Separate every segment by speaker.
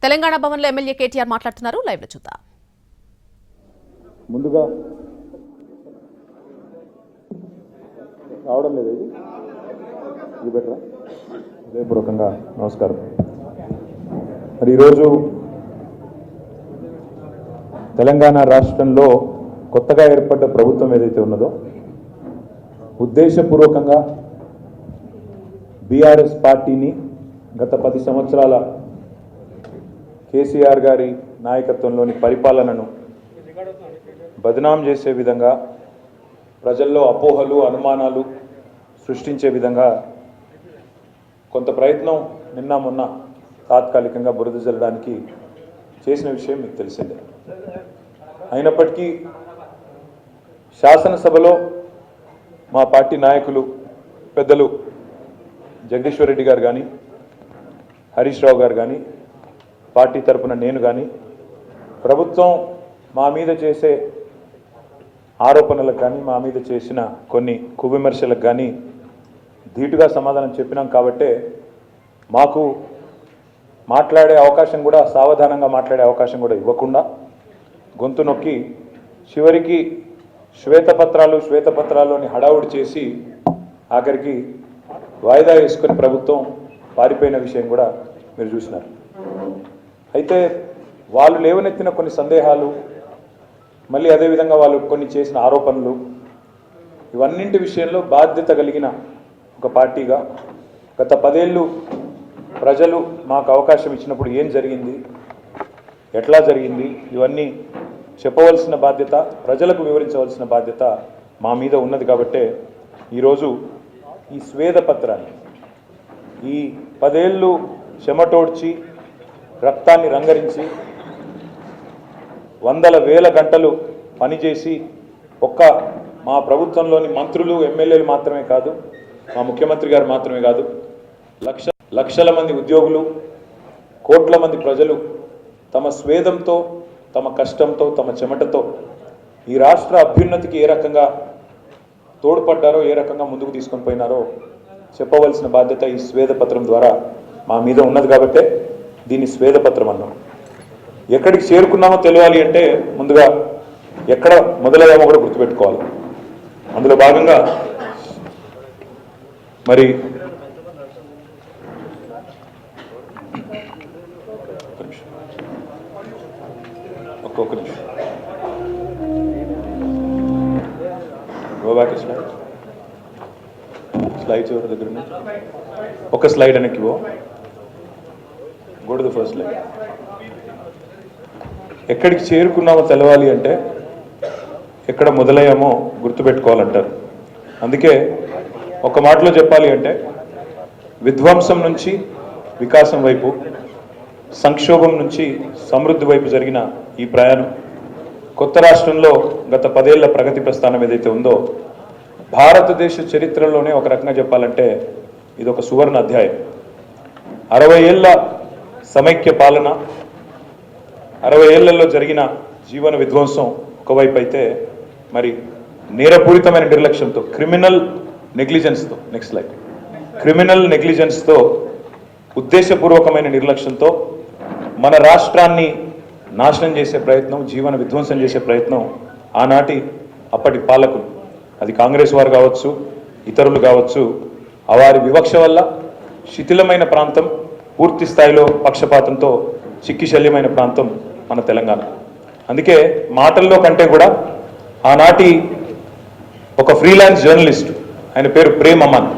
Speaker 1: తెలంగాణ భవన్లో ఎమ్మెల్యే కేటీఆర్ మాట్లాడుతున్నారు. లైవ్ లో చూద్దాం.
Speaker 2: ముందుగా రావడం లేదు ఇది బెటరా హృదయపూర్వకంగా నమస్కారం. మరి ఈరోజు తెలంగాణ రాష్ట్రంలో కొత్తగా ఏర్పడ్డ ప్రభుత్వం ఏదైతే ఉన్నదో ఉద్దేశపూర్వకంగా బీఆర్ఎస్ పార్టీని గత 10 సంవత్సరాల కేసీఆర్ గారి నాయకత్వంలోని పరిపాలనను బదనాం చేసే విధంగా ప్రజల్లో అపోహలు అనుమానాలు సృష్టించే విధంగా కొంత ప్రయత్నం నిన్న మొన్న తాత్కాలికంగా బురద జల్లడానికి చేసిన విషయం మీకు తెలిసిందే. అయినప్పటికీ శాసనసభలో మా పార్టీ నాయకులు పెద్దలు జగదీశ్వర్ రెడ్డి గారు కానీ హరీష్ రావు గారు కానీ పార్టీ తరపున నేను కానీ ప్రభుత్వం మా మీద చేసే ఆరోపణలకు కానీ మా మీద చేసిన కొన్ని కువిమర్శలకు కానీ ధీటుగా సమాధానం చెప్పినాం. కాబట్టే మాకు మాట్లాడే అవకాశం కూడా సావధానంగా మాట్లాడే అవకాశం కూడా ఇవ్వకుండా గొంతు నొక్కి చివరికి శ్వేతపత్రాల్లోని హడావుడి చేసి ఆఖరికి వాయిదా వేసుకొని ప్రభుత్వం పారిపోయిన విషయం కూడా మీరు చూసినారు. అయితే వాళ్ళు లేవనెత్తిన కొన్ని సందేహాలు మళ్ళీ అదేవిధంగా వాళ్ళు కొన్ని చేసిన ఆరోపణలు ఇవన్నింటి విషయంలో బాధ్యత కలిగిన ఒక పార్టీగా గత 10 ఏళ్ళు ప్రజలు మాకు అవకాశం ఇచ్చినప్పుడు ఏం జరిగింది, ఎట్లా జరిగింది, ఇవన్నీ చెప్పవలసిన బాధ్యత, ప్రజలకు వివరించవలసిన బాధ్యత మా మీద ఉన్నది. కాబట్టే ఈరోజు ఈ స్వేదపత్రాన్ని ఈ 10 ఏళ్ళు చెమటోడ్చి రక్తాన్ని రంగరించి వందల వేల గంటలు పనిచేసి ఒక్క మా ప్రభుత్వంలోని మంత్రులు ఎమ్మెల్యేలు మాత్రమే కాదు, మా ముఖ్యమంత్రి గారు మాత్రమే కాదు, లక్షల మంది ఉద్యోగులు, కోట్ల మంది ప్రజలు తమ స్వేదంతో, తమ కష్టంతో, తమ చెమటతో ఈ రాష్ట్ర అభ్యున్నతికి ఏ రకంగా తోడ్పడ్డారో, ఏ రకంగా ముందుకు తీసుకొని పోయినారో చెప్పవలసిన బాధ్యత ఈ స్వేదపత్రం ద్వారా మా మీద ఉన్నది. కాబట్టే దీన్ని స్వేదపత్రం అన్నాం. ఎక్కడికి చేరుకున్నామో తెలియాలి అంటే ముందుగా ఎక్కడ మొదలయ్యామో కూడా గుర్తుపెట్టుకోవాలి. అందులో భాగంగా మరి ఒక్కొక్క నిమిషం గోబ్యాక్ స్లైడ్స్ ఎవరి దగ్గర ఉన్నాయి, ఒక స్లైడ్ వెనక్కి go to the first slide. ఎక్కడికి చేరుకున్నామో తెలవాలి అంటే ఎక్కడ మొదలయ్యామో గుర్తుపెట్టుకోవాలంటారు. అందుకే ఒక మాటలో చెప్పాలి అంటే విధ్వంసం నుంచి వికాసం వైపు, సంక్షోభం నుంచి సమృద్ధి వైపు జరిగిన ఈ ప్రయాణం కొత్త రాష్ట్రంలో గత 10 ఏళ్ల ప్రగతి ప్రస్థానం ఏదైతే ఉందో భారతదేశ చరిత్రలోనే ఒక రకంగా చెప్పాలంటే ఇది ఒక సువర్ణ అధ్యాయం. 60 ఏళ్ల సమైక్య పాలన, 60 ఏళ్లలో జరిగిన జీవన విధ్వంసం ఒకవైపు అయితే మరి నేరపూరితమైన నిర్లక్ష్యంతో, క్రిమినల్ నెగ్లిజెన్స్తో, నెక్స్ట్ స్లైడ్, క్రిమినల్ నెగ్లిజెన్స్తో, ఉద్దేశపూర్వకమైన నిర్లక్ష్యంతో మన రాష్ట్రాన్ని నాశనం చేసే ప్రయత్నం, జీవన విధ్వంసం చేసే ప్రయత్నం ఆనాటి అప్పటి పాలకులు, అది కాంగ్రెస్ వారు కావచ్చు, ఇతరులు కావచ్చు, వారి వివక్ష వల్ల శిథిలమైన ప్రాంతం, పూర్తి స్థాయిలో పక్షపాతంతో చిక్కిశల్యమైన ప్రాంతం మన తెలంగాణ. అందుకే మాటల్లో కంటే కూడా ఆనాటి ఒక ఫ్రీలాన్స్ జర్నలిస్ట్, ఆయన పేరు ప్రేమ్ అమన్,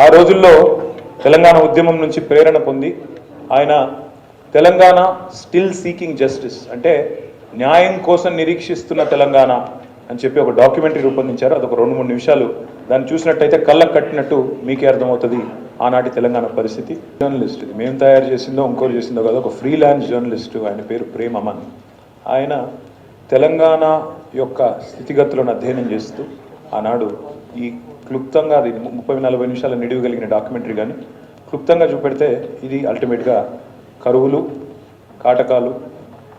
Speaker 2: ఆ రోజుల్లో తెలంగాణ ఉద్యమం నుంచి ప్రేరణ పొంది ఆయన తెలంగాణ స్టిల్ సీకింగ్ జస్టిస్ అంటే న్యాయం కోసం నిరీక్షిస్తున్న తెలంగాణ అని చెప్పి ఒక డాక్యుమెంటరీ రూపొందించారు. అదొక 2-3 నిమిషాలు దాన్ని చూసినట్టయితే కళ్ళకు కట్టినట్టు మీకే అర్థమవుతుంది ఆనాటి తెలంగాణ పరిస్థితి. జర్నలిస్ట్, ఇది మేము తయారు చేసిందో ఇంకోరు చేసిందో కదా, ఒక ఫ్రీలాన్స్ జర్నలిస్టు, ఆయన పేరు ప్రేమ్ అమన్. ఆయన తెలంగాణ యొక్క స్థితిగతులను అధ్యయనం చేస్తూ ఆనాడు ఈ క్లుప్తంగా, అది 30-40 నిమిషాల నిడివి కలిగిన డాక్యుమెంటరీ, కానీ క్లుప్తంగా చూపెడితే ఇది అల్టిమేట్గా కరువులు, కాటకాలు,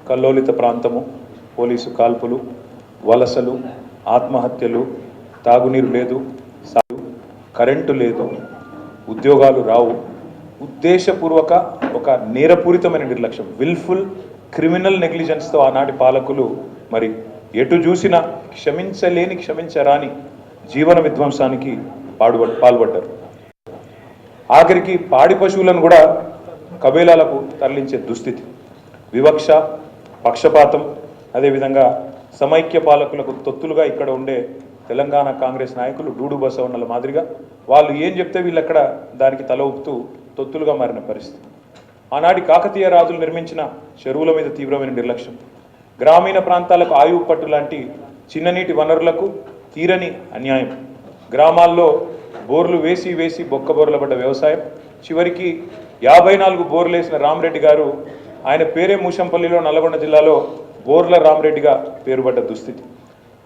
Speaker 2: కల్లోలిత ప్రాంతము, పోలీసు కాల్పులు, వలసలు, ఆత్మహత్యలు, తాగునీరు లేదు, కరెంటు లేదు, ఉద్యోగాలు రావు, ఉద్దేశపూర్వక ఒక నేరపూరితమైన నిర్లక్ష్యం, విల్ఫుల్ క్రిమినల్ నెగ్లిజెన్స్తో ఆనాటి పాలకులు మరి ఎటు చూసినా క్షమించరాని జీవన విధ్వంసానికి పాల్పడ్డారు. ఆఖరికి పాడి పశువులను కూడా కబేలాలకు తరలించే దుస్థితి, వివక్ష, పక్షపాతం, అదేవిధంగా సమైక్య పాలకులకు తొత్తులుగా ఇక్కడ ఉండే తెలంగాణ కాంగ్రెస్ నాయకులు డూడు బసవన్నల మాదిరిగా వాళ్ళు ఏం చెప్తే వీళ్ళు అక్కడ దానికి తల ఊపుతూ తొత్తులుగా మారిన పరిస్థితి. ఆనాటి కాకతీయ రాజులు నిర్మించిన చెరువుల మీద తీవ్రమైన నిర్లక్ష్యం, గ్రామీణ ప్రాంతాలకు ఆయువు పట్టు లాంటి చిన్ననీటి వనరులకు తీరని అన్యాయం, గ్రామాల్లో బోర్లు వేసి బొక్కబోర్ల పడ్డ వ్యవసాయం, చివరికి 54 బోర్లు వేసిన రామరెడ్డి గారు, ఆయన పేరే మూషంపల్లిలో నల్గొండ జిల్లాలో బోర్ల రామరెడ్డిగా పేరుపడ్డ దుస్థితి,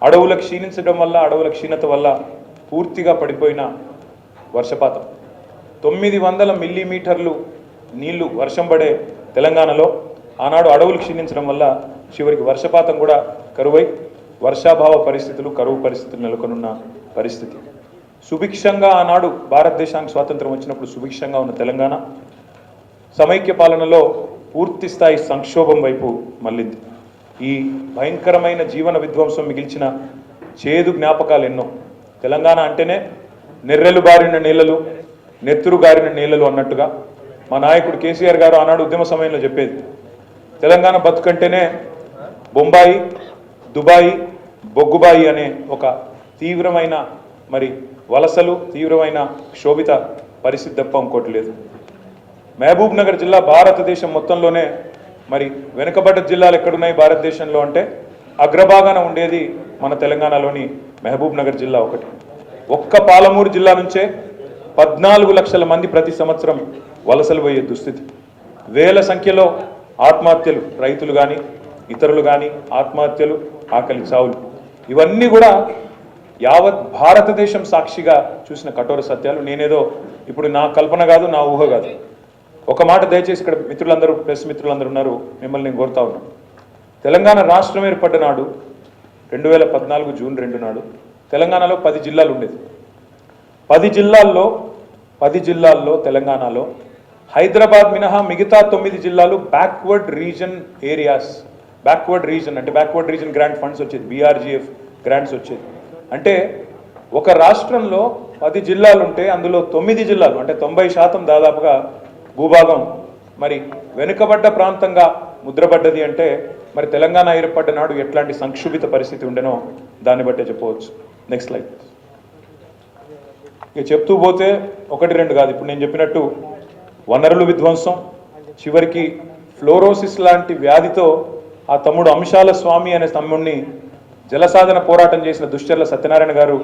Speaker 2: అడవుల క్షీణించడం వల్ల, అడవుల క్షీణత వల్ల పూర్తిగా పడిపోయిన వర్షపాతం, 900 మిల్లీమీటర్లు నీళ్లు వర్షం పడే తెలంగాణలో ఆనాడు అడవులు క్షీణించడం వల్ల చివరికి వర్షపాతం కూడా కరువై వర్షాభావ పరిస్థితులు, కరువు పరిస్థితులు నెలకొనున్న పరిస్థితి. సుభిక్షంగా ఆనాడు భారతదేశానికి స్వాతంత్రం వచ్చినప్పుడు సుభిక్షంగా ఉన్న తెలంగాణ సమైక్య పాలనలో పూర్తి స్థాయి సంక్షోభం వైపు మళ్ళింది. ఈ భయంకరమైన జీవన విధ్వంసం మిగిల్చిన చేదు జ్ఞాపకాలు ఎన్నో. తెలంగాణ అంటేనే నెర్రెలు బారిన నీళ్ళలు, నెత్తురు గారిన నీళ్ళలు అన్నట్టుగా మా నాయకుడు కేసీఆర్ గారు ఆనాడు ఉద్యమ సమయంలో చెప్పేది, తెలంగాణ బతుకంటేనే బొంబాయి, దుబాయి, బొగ్గుబాయి అనే ఒక తీవ్రమైన మరి వలసలు, తీవ్రమైన క్షోభిత పరిస్థితి తప్ప ఇంకోటి లేదు. మహబూబ్ నగర్ జిల్లా భారతదేశం మొత్తంలోనే మరి వెనుకబడ్డ జిల్లాలు ఎక్కడున్నాయి భారతదేశంలో అంటే అగ్రభాగాన ఉండేది మన తెలంగాణలోని మహబూబ్ నగర్ జిల్లా ఒకటి. ఒక్క పాలమూరు జిల్లా నుంచే 14 లక్షల మంది ప్రతి సంవత్సరం వలసలు పోయే దుస్థితి, వేల సంఖ్యలో ఆత్మహత్యలు, రైతులు కానీ ఇతరులు కానీ ఆత్మహత్యలు, ఆకలి చావులు, ఇవన్నీ కూడా యావత్ భారతదేశం సాక్షిగా చూసిన కఠోర సత్యాలు. నేనేదో ఇప్పుడు నా కల్పన కాదు, నా ఊహ కాదు. ఒక మాట దయచేసి ఇక్కడ మిత్రులందరూ, ప్రెస్ మిత్రులందరూ ఉన్నారు, మిమ్మల్ని నేను కోరుతా ఉన్నాను. తెలంగాణ రాష్ట్రం ఏర్పడ్డ నాడు 2014 జూన్ 2 నాడు తెలంగాణలో 10 జిల్లాలు ఉండేది. 10 జిల్లాల్లో తెలంగాణలో హైదరాబాద్ మినహా మిగతా 9 జిల్లాలు backward reason areas. Backward reason అంటే బ్యాక్వర్డ్ రీజన్ గ్రాంట్ ఫండ్స్ వచ్చేది, బీఆర్జీఎఫ్ గ్రాంట్స్ వచ్చేది. అంటే ఒక రాష్ట్రంలో 10 జిల్లాలు ఉంటే అందులో 9 జిల్లాలు అంటే 90% దాదాపుగా భూభాగం మరి వెనుకబడ్డ ప్రాంతంగా ముద్రపడ్డది. అంటే మరి తెలంగాణ ఏర్పడ్డ నాడు ఎట్లాంటి సంక్షుభిత పరిస్థితి ఉండేనో దాన్ని బట్టే చెప్పవచ్చు. Next slide. ఇక చెప్తూ పోతే 1-2 కాదు, ఇప్పుడు నేను చెప్పినట్టు వనరులు విధ్వంసం, చివరికి ఫ్లోరోసిస్ లాంటి వ్యాధితో ఆ తమ్ముడు అంశాల స్వామి అనే తమ్ముడిని జలసాధన పోరాటం చేసిన దుశ్చర్ల సత్యనారాయణ గారు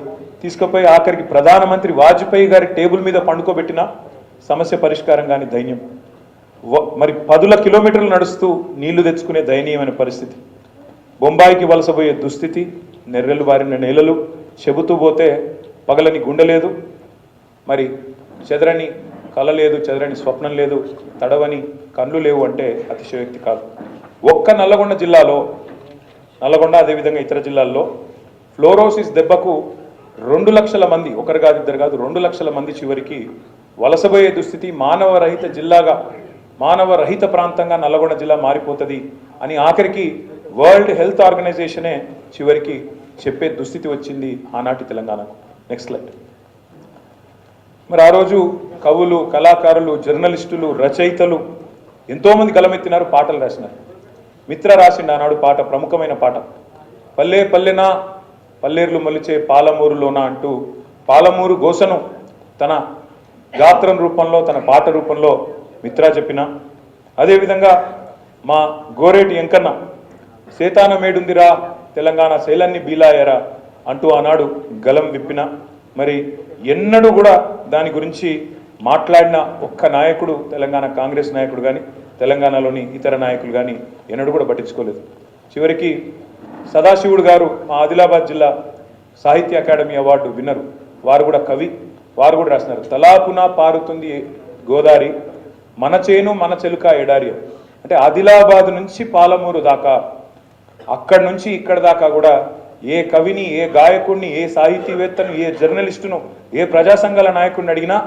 Speaker 2: తీసుకుపోయి ఆఖరికి ప్రధానమంత్రి వాజ్పేయి గారి టేబుల్ మీద పండుకోబెట్టిన సమస్య పరిష్కారం కానీ దైన్యం. మరి 10 కిలోమీటర్లు నడుస్తూ నీళ్లు తెచ్చుకునే దయనీయమైన పరిస్థితి, బొంబాయికి వలసపోయే దుస్థితి, నెర్రెలు బారిన నేలలు, చెబుతూ పోతే పగలని గుండె లేదు, మరి చెదరని కళ లేదు, చెదరని స్వప్నం లేదు, తడవని కళ్ళు లేవు అంటే అతిశయోక్తి కాదు. ఒక్క నల్లగొండ జిల్లాలో, నల్లగొండ అదేవిధంగా ఇతర జిల్లాల్లో ఫ్లోరోసిస్ దెబ్బకు 2 లక్షల మంది, ఒకరు కాదు ఇద్దరు కాదు 2 లక్షల మంది చివరికి వలసపోయే దుస్థితి, మానవరహిత జిల్లాగా, మానవరహిత ప్రాంతంగా నల్లగొండ జిల్లా మారిపోతుంది అని ఆఖరికి వరల్డ్ హెల్త్ ఆర్గనైజేషనే చివరికి చెప్పే దుస్థితి వచ్చింది ఆనాటి తెలంగాణకు. Next slide. మరి ఆ రోజు కవులు, కళాకారులు, జర్నలిస్టులు, రచయితలు ఎంతోమంది గలమెత్తినారు, పాటలు రాసినారు. మిత్ర రాసిండు ఆనాడు పాట, ప్రముఖమైన పాట, పల్లె పల్లెనా పల్లేర్లు మలిచే పాలమూరులోన అంటూ పాలమూరు గోసను తన గాత్రం రూపంలో, తన పాట రూపంలో మిత్ర చెప్పిన. అదేవిధంగా మా గోరేటి ఎంకన్న సేతాన మేడుందిరా తెలంగాణ శైలన్ని బీలాయరా అంటూ ఆనాడు గలం విప్పిన. మరి ఎన్నడూ కూడా దాని గురించి మాట్లాడిన ఒక్క నాయకుడు, తెలంగాణ కాంగ్రెస్ నాయకుడు కానీ తెలంగాణలోని ఇతర నాయకులు కానీ ఎన్నడూ కూడా పట్టించుకోలేదు. చివరికి సదాశివుడు గారు మా ఆదిలాబాద్ జిల్లా సాహిత్య అకాడమీ అవార్డు విన్నరు, వారు కూడా కవి, వారు కూడా రాసినారు, తలాపున పారుతుంది గోదారి మన చేను మన చెలుక ఎడారి. అంటే ఆదిలాబాద్ నుంచి పాలమూరు దాకా, అక్కడి నుంచి ఇక్కడ దాకా కూడా ఏ కవిని, ఏ గాయకుడిని, ఏ సాహితీవేత్తను, ఏ జర్నలిస్టును, ఏ ప్రజా సంఘాల నాయకుడిని అడిగినా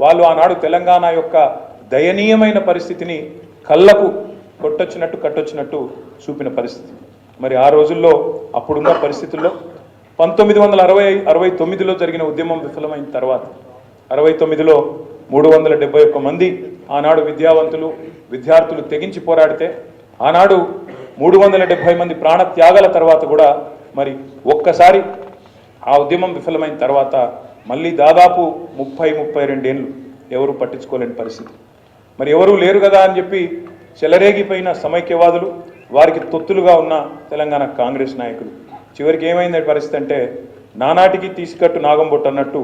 Speaker 2: వాళ్ళు ఆనాడు తెలంగాణ యొక్క దయనీయమైన పరిస్థితిని కళ్ళకు కట్టొచ్చినట్టు చూపిన పరిస్థితి. మరి ఆ రోజుల్లో అప్పుడున్న పరిస్థితుల్లో 1969లో జరిగిన ఉద్యమం విఫలమైన తర్వాత 69లో 371 మంది ఆనాడు విద్యార్థులు తెగించి పోరాడితే ఆనాడు 370 మంది ప్రాణ త్యాగాల తర్వాత కూడా మరి ఒక్కసారి ఆ ఉద్యమం విఫలమైన తర్వాత మళ్ళీ దాదాపు 32 ఏళ్ళు ఎవరు పట్టించుకోలేని పరిస్థితి. మరి ఎవరూ లేరు కదా అని చెప్పి చెలరేగిపోయిన సమైక్యవాదులు, వారికి తొత్తులుగా ఉన్న తెలంగాణ కాంగ్రెస్ నాయకులు చివరికి ఏమైంది పరిస్థితి అంటే నానాటికి తీసుకట్టు నాగంబొట్టు అన్నట్టు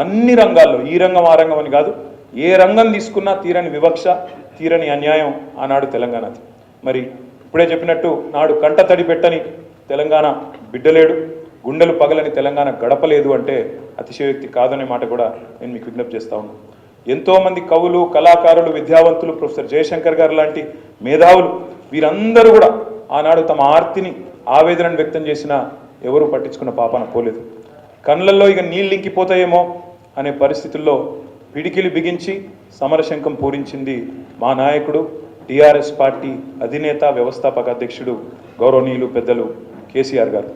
Speaker 2: అన్ని రంగాల్లో, ఈ రంగం ఆ రంగం అని కాదు, ఏ రంగం తీసుకున్నా తీరని వివక్ష, తీరని అన్యాయం ఆనాడు తెలంగాణది. మరి ఇప్పుడే చెప్పినట్టు నాడు కంట తడి పెట్టని తెలంగాణ బిడ్డలేడు, గుండెలు పగలని తెలంగాణ గడపలేదు అంటే అతిశయోక్తి కాదనే మాట కూడా నేను మీకు విజ్ఞప్తి చేస్తా ఉన్నాను. ఎంతోమంది కవులు, కళాకారులు, విద్యావంతులు, ప్రొఫెసర్ జయశంకర్ గారు లాంటి మేధావులు వీరందరూ కూడా ఆనాడు తమ ఆర్తిని, ఆవేదనను వ్యక్తం చేసినా ఎవరూ పట్టించుకున్న పాపాన పోలేదు. కళ్ళల్లో ఇక నీళ్ళు ఇంకిపోతాయేమో అనే పరిస్థితుల్లో పిడికిలి బిగించి సమరశంఖం పూరించింది మా నాయకుడు, టీఆర్ఎస్ పార్టీ అధినేత, వ్యవస్థాపక అధ్యక్షుడు గౌరవనీయులు పెద్దలు కేసీఆర్ గారు.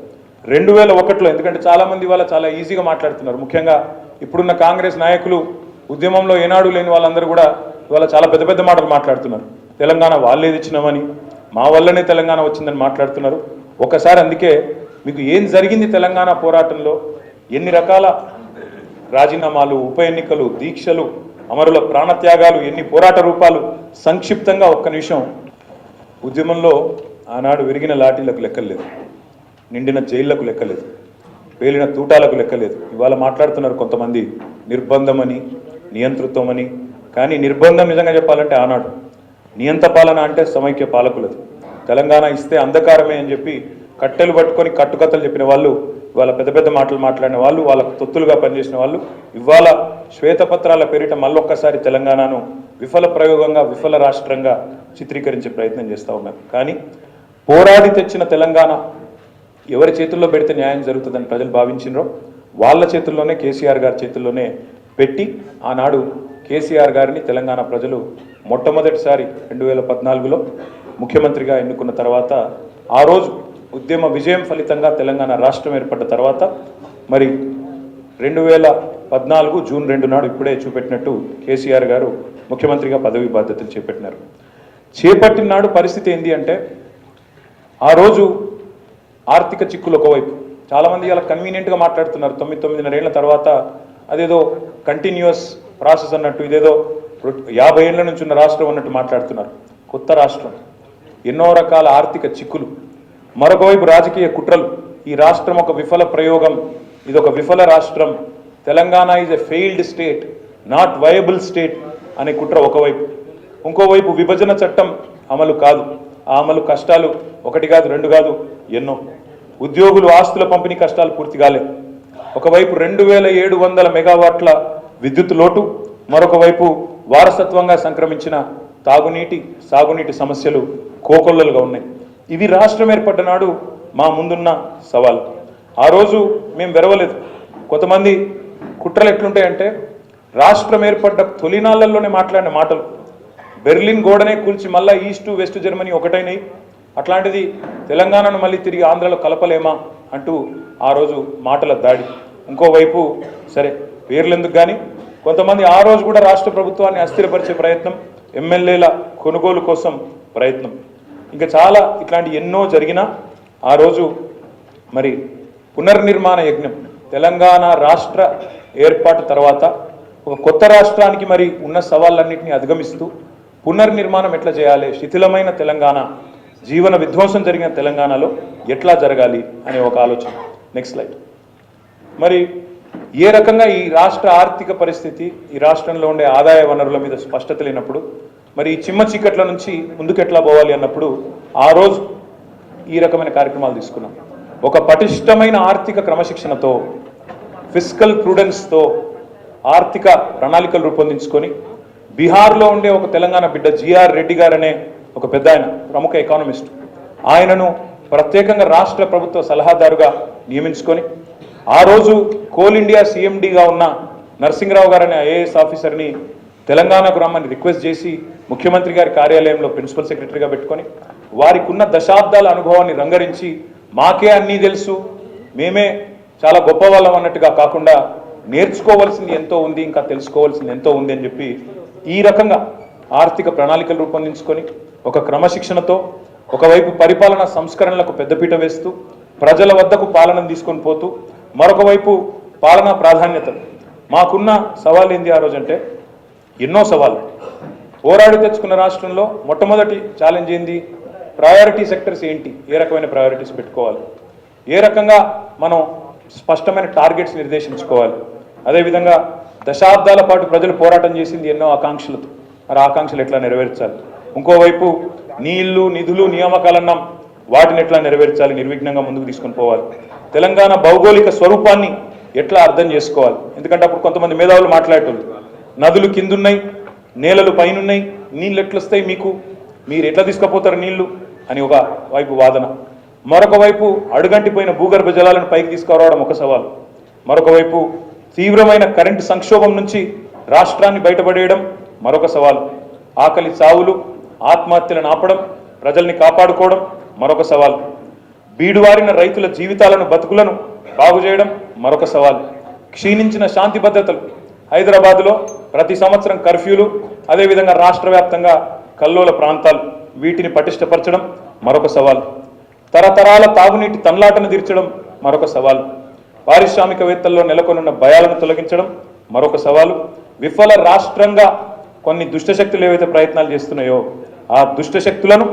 Speaker 2: 2001లో, ఎందుకంటే చాలామంది ఇవాళ చాలా ఈజీగా మాట్లాడుతున్నారు, ముఖ్యంగా ఇప్పుడున్న కాంగ్రెస్ నాయకులు ఉద్యమంలో ఏనాడు లేని వాళ్ళందరూ కూడా ఇవాళ చాలా పెద్ద పెద్ద మాటలు మాట్లాడుతున్నారు. తెలంగాణ వాళ్ళేది ఇచ్చినామని, మా వల్లనే తెలంగాణ వచ్చిందని మాట్లాడుతున్నారు. ఒకసారి అందుకే మీకు ఏం జరిగింది తెలంగాణ పోరాటంలో, ఎన్ని రకాల రాజీనామాలు, ఉప ఎన్నికలు, దీక్షలు, అమరుల ప్రాణత్యాగాలు, ఎన్ని పోరాట రూపాలు, సంక్షిప్తంగా ఒక్క నిమిషం. ఉద్యమంలో ఆనాడు విరిగిన లాఠీలకు లెక్కలేదు, నిండిన జైళ్లకు లెక్కలేదు, పేలిన తూటాలకు లెక్కలేదు. ఇవాళ మాట్లాడుతున్నారు కొంతమంది నిర్బంధమని, నియంతృత్వం అని. కానీ నిర్బంధం నిజంగా చెప్పాలంటే ఆనాడు, నియంత పాలన అంటే సమైక్య పాలకులది. తెలంగాణ ఇస్తే అంధకారమే అని చెప్పి కట్టెలు పట్టుకొని కట్టుకథలు చెప్పిన వాళ్ళు, ఇవాళ పెద్ద పెద్ద మాటలు మాట్లాడిన వాళ్ళు, వాళ్ళకు తొత్తులుగా పనిచేసిన వాళ్ళు ఇవాళ శ్వేతపత్రాల పేరిట మళ్ళొక్కసారి తెలంగాణను విఫల ప్రయోగంగా, విఫల రాష్ట్రంగా చిత్రీకరించే ప్రయత్నం చేస్తూ ఉన్నారు. కానీ పోరాడి తెచ్చిన తెలంగాణ ఎవరి చేతుల్లో పెడితే న్యాయం జరుగుతుందని ప్రజలు భావించినరో వాళ్ళ చేతుల్లోనే, కేసీఆర్ గారి చేతుల్లోనే పెట్టి ఆనాడు కేసీఆర్ గారిని తెలంగాణ ప్రజలు మొట్టమొదటిసారి 2014లో ముఖ్యమంత్రిగా ఎన్నుకున్న తర్వాత, ఆ రోజు ఉద్యమ విజయం ఫలితంగా తెలంగాణ రాష్ట్రం ఏర్పడ్డ తర్వాత మరి 2014 జూన్ 2 నాడు ఇప్పుడే చూపెట్టినట్టు కేసీఆర్ గారు ముఖ్యమంత్రిగా పదవి బాధ్యతలు చేపట్టినారు. చేపట్టిన నాడు పరిస్థితి ఏంటి అంటే, ఆ రోజు ఆర్థిక చిక్కులు ఒకవైపు, చాలామంది అలా కన్వీనియంట్గా మాట్లాడుతున్నారు. 9 ఏళ్ల తర్వాత అదేదో కంటిన్యూస్ ప్రాసెస్ అన్నట్టు, ఇదేదో 50 ఏళ్ల నుంచి ఉన్న రాష్ట్రం అన్నట్టు మాట్లాడుతున్నారు. కొత్త రాష్ట్రం, ఎన్నో రకాల ఆర్థిక చిక్కులు, మరొకవైపు రాజకీయ కుట్రలు. ఈ రాష్ట్రం ఒక విఫల ప్రయోగం, ఇది ఒక విఫల రాష్ట్రం, Telangana is a failed state, not viable state అనే కుట్ర ఒకవైపు. ఇంకోవైపు విభజన చట్టం అమలు కాదు, ఆ అమలు కష్టాలు ఒకటి కాదు, రెండు కాదు, ఎన్నో. ఉద్యోగులు ఆస్తుల పంపిణీ కష్టాలు పూర్తి కాలేదు. ఒకవైపు 2700 మెగావాట్ల విద్యుత్ లోటు, మరొక వైపు వారసత్వంగా సంక్రమించిన తాగునీటి, సాగునీటి సమస్యలు కోకొల్లలుగా ఉన్నాయి. ఇవి రాష్ట్రం ఏర్పడ్డ నాడు మా ముందున్న సవాల్. ఆ రోజు మేము వెరవలేదు. కొంతమంది కుట్రలు ఎట్లుంటాయంటే, రాష్ట్రం ఏర్పడ్డ తొలినాళ్లలోనే మాట్లాడిన మాటలు, బెర్లిన్ గోడనే కూల్చి మళ్ళీ ఈస్ట్ వెస్ట్ జర్మనీ ఒకటైనవి, అట్లాంటిది తెలంగాణను మళ్ళీ తిరిగి ఆంధ్రలో కలపలేమా అంటూ ఆ రోజు మాటల దాడి. ఇంకోవైపు సరే పేర్లు ఎందుకు కానీ కొంతమంది ఆ రోజు కూడా రాష్ట్ర ప్రభుత్వాన్ని అస్థిరపరిచే ప్రయత్నం, ఎమ్మెల్యేల కొనుగోలు కోసం ప్రయత్నం, ఇంకా చాలా ఇట్లాంటి ఎన్నో జరిగినా ఆ రోజు మరి పునర్నిర్మాణ యజ్ఞం, తెలంగాణ రాష్ట్ర ఏర్పాటు తర్వాత ఒక కొత్త రాష్ట్రానికి మరి ఉన్న సవాళ్ళన్నింటినీ అధిగమిస్తూ పునర్నిర్మాణం ఎట్లా చేయాలి, శిథిలమైన తెలంగాణ, జీవన విధ్వంసం జరిగిన తెలంగాణలో ఎట్లా జరగాలి అనే ఒక ఆలోచన. Next slide. మరి ఏ రకంగా ఈ రాష్ట్ర ఆర్థిక పరిస్థితి, ఈ రాష్ట్రంలో ఉండే ఆదాయ వనరుల మీద స్పష్టత లేనప్పుడు మరి ఈ చిమ్మ చీకట్ల నుంచి ముందుకు ఎట్లా పోవాలి అన్నప్పుడు ఆ రోజు ఈ రకమైన కార్యక్రమాలు తీసుకున్నాం. ఒక పటిష్టమైన ఆర్థిక క్రమశిక్షణతో, ఫిస్కల్ ప్రూడెన్స్తో ఆర్థిక ప్రణాళికలు రూపొందించుకొని బీహార్లో ఉండే ఒక తెలంగాణ బిడ్డ జిఆర్ రెడ్డి గారనే ఒక పెద్ద ఆయన, ప్రముఖ ఎకానమిస్ట్, ఆయనను ప్రత్యేకంగా రాష్ట్ర ప్రభుత్వ సలహాదారుగా నియమించుకొని ఆ రోజు కోల్ ఇండియా సీఎండీగా ఉన్న నరసింహరావు గారనే ఐఏఎస్ ఆఫీసర్ని తెలంగాణకు రమ్మని రిక్వెస్ట్ చేసి ముఖ్యమంత్రి గారి కార్యాలయంలో ప్రిన్సిపల్ సెక్రటరీగా పెట్టుకొని వారికి ఉన్న దశాబ్దాల అనుభవాన్ని రంగరించి మాకే అన్నీ తెలుసు, మేమే చాలా గొప్పవాళ్ళం అన్నట్టుగా కాకుండా నేర్చుకోవాల్సింది ఎంతో ఉంది, ఇంకా తెలుసుకోవాల్సింది ఎంతో ఉంది అని చెప్పి ఈ రకంగా ఆర్థిక ప్రణాళికలు రూపొందించుకొని ఒక క్రమశిక్షణతో ఒకవైపు పరిపాలనా సంస్కరణలకు పెద్దపీట వేస్తూ ప్రజల వద్దకు పాలనను తీసుకొని పోతూ మరొక వైపు పాలనా ప్రాధాన్యతలు. మాకున్న సవాల్ ఏంది ఆ రోజంటే ఎన్నో సవాళ్ళు పోరాడి తెచ్చుకున్న రాష్ట్రంలో మొట్టమొదటి ఛాలెంజ్ ఏంది, ప్రయారిటీ సెక్టర్స్ ఏంటి, ఏ రకమైన ప్రయారిటీస్ పెట్టుకోవాలి, ఏ రకంగా మనం స్పష్టమైన టార్గెట్స్ నిర్దేశించుకోవాలి. అదేవిధంగా దశాబ్దాల పాటు ప్రజలు పోరాటం చేసింది ఎన్నో ఆకాంక్షలతో, మరి ఆకాంక్షలు ఎట్లా నెరవేర్చాలి. ఇంకోవైపు నీళ్లు నిధులు నియామకాలన్నాం, వాటిని ఎట్లా నెరవేర్చాలి, నిర్విఘ్నంగా ముందుకు తీసుకొని పోవాలి. తెలంగాణ భౌగోళిక స్వరూపాన్ని ఎట్లా అర్థం చేసుకోవాలి. ఎందుకంటే అప్పుడు కొంతమంది మేధావులు మాట్లాడేటోళ్ళు నదులు కిందున్నాయి, నేలలు పైనున్నాయి, నీళ్ళు ఎట్లొస్తాయి మీకు, మీరు ఎట్లా తీసుకుపోతారు నీళ్లు అని ఒక వైపు వాదన. మరొక వైపు అడుగంటిపోయిన భూగర్భ జలాలను పైకి తీసుకురావడం ఒక సవాల్. మరొక వైపు తీవ్రమైన కరెంటు సంక్షోభం నుంచి రాష్ట్రాన్ని బయటపడేయడం మరొక సవాలు. ఆకలి చావులు ఆత్మహత్యలను ఆపడం, ప్రజల్ని కాపాడుకోవడం మరొక సవాలు. బీడువారిన రైతుల జీవితాలను బతుకులను బాగు చేయడం మరొక సవాలు. క్షీణించిన శాంతి భద్రతలు, హైదరాబాద్లో ప్రతి సంవత్సరం కర్ఫ్యూలు, అదేవిధంగా రాష్ట్ర వ్యాప్తంగా కల్లోల ప్రాంతాలు, వీటిని పటిష్టపరచడం మరొక సవాలు. తరతరాల తాగునీటి తన్లాటను తీర్చడం మరొక సవాలు. పారిశ్రామికవేత్తల్లో నెలకొనున్న భయాలను తొలగించడం మరొక సవాలు. విఫల రాష్ట్రంగా కొన్ని దుష్టశక్తులు ఏవైతే ప్రయత్నాలు చేస్తున్నాయో ఆ దుష్టశక్తులను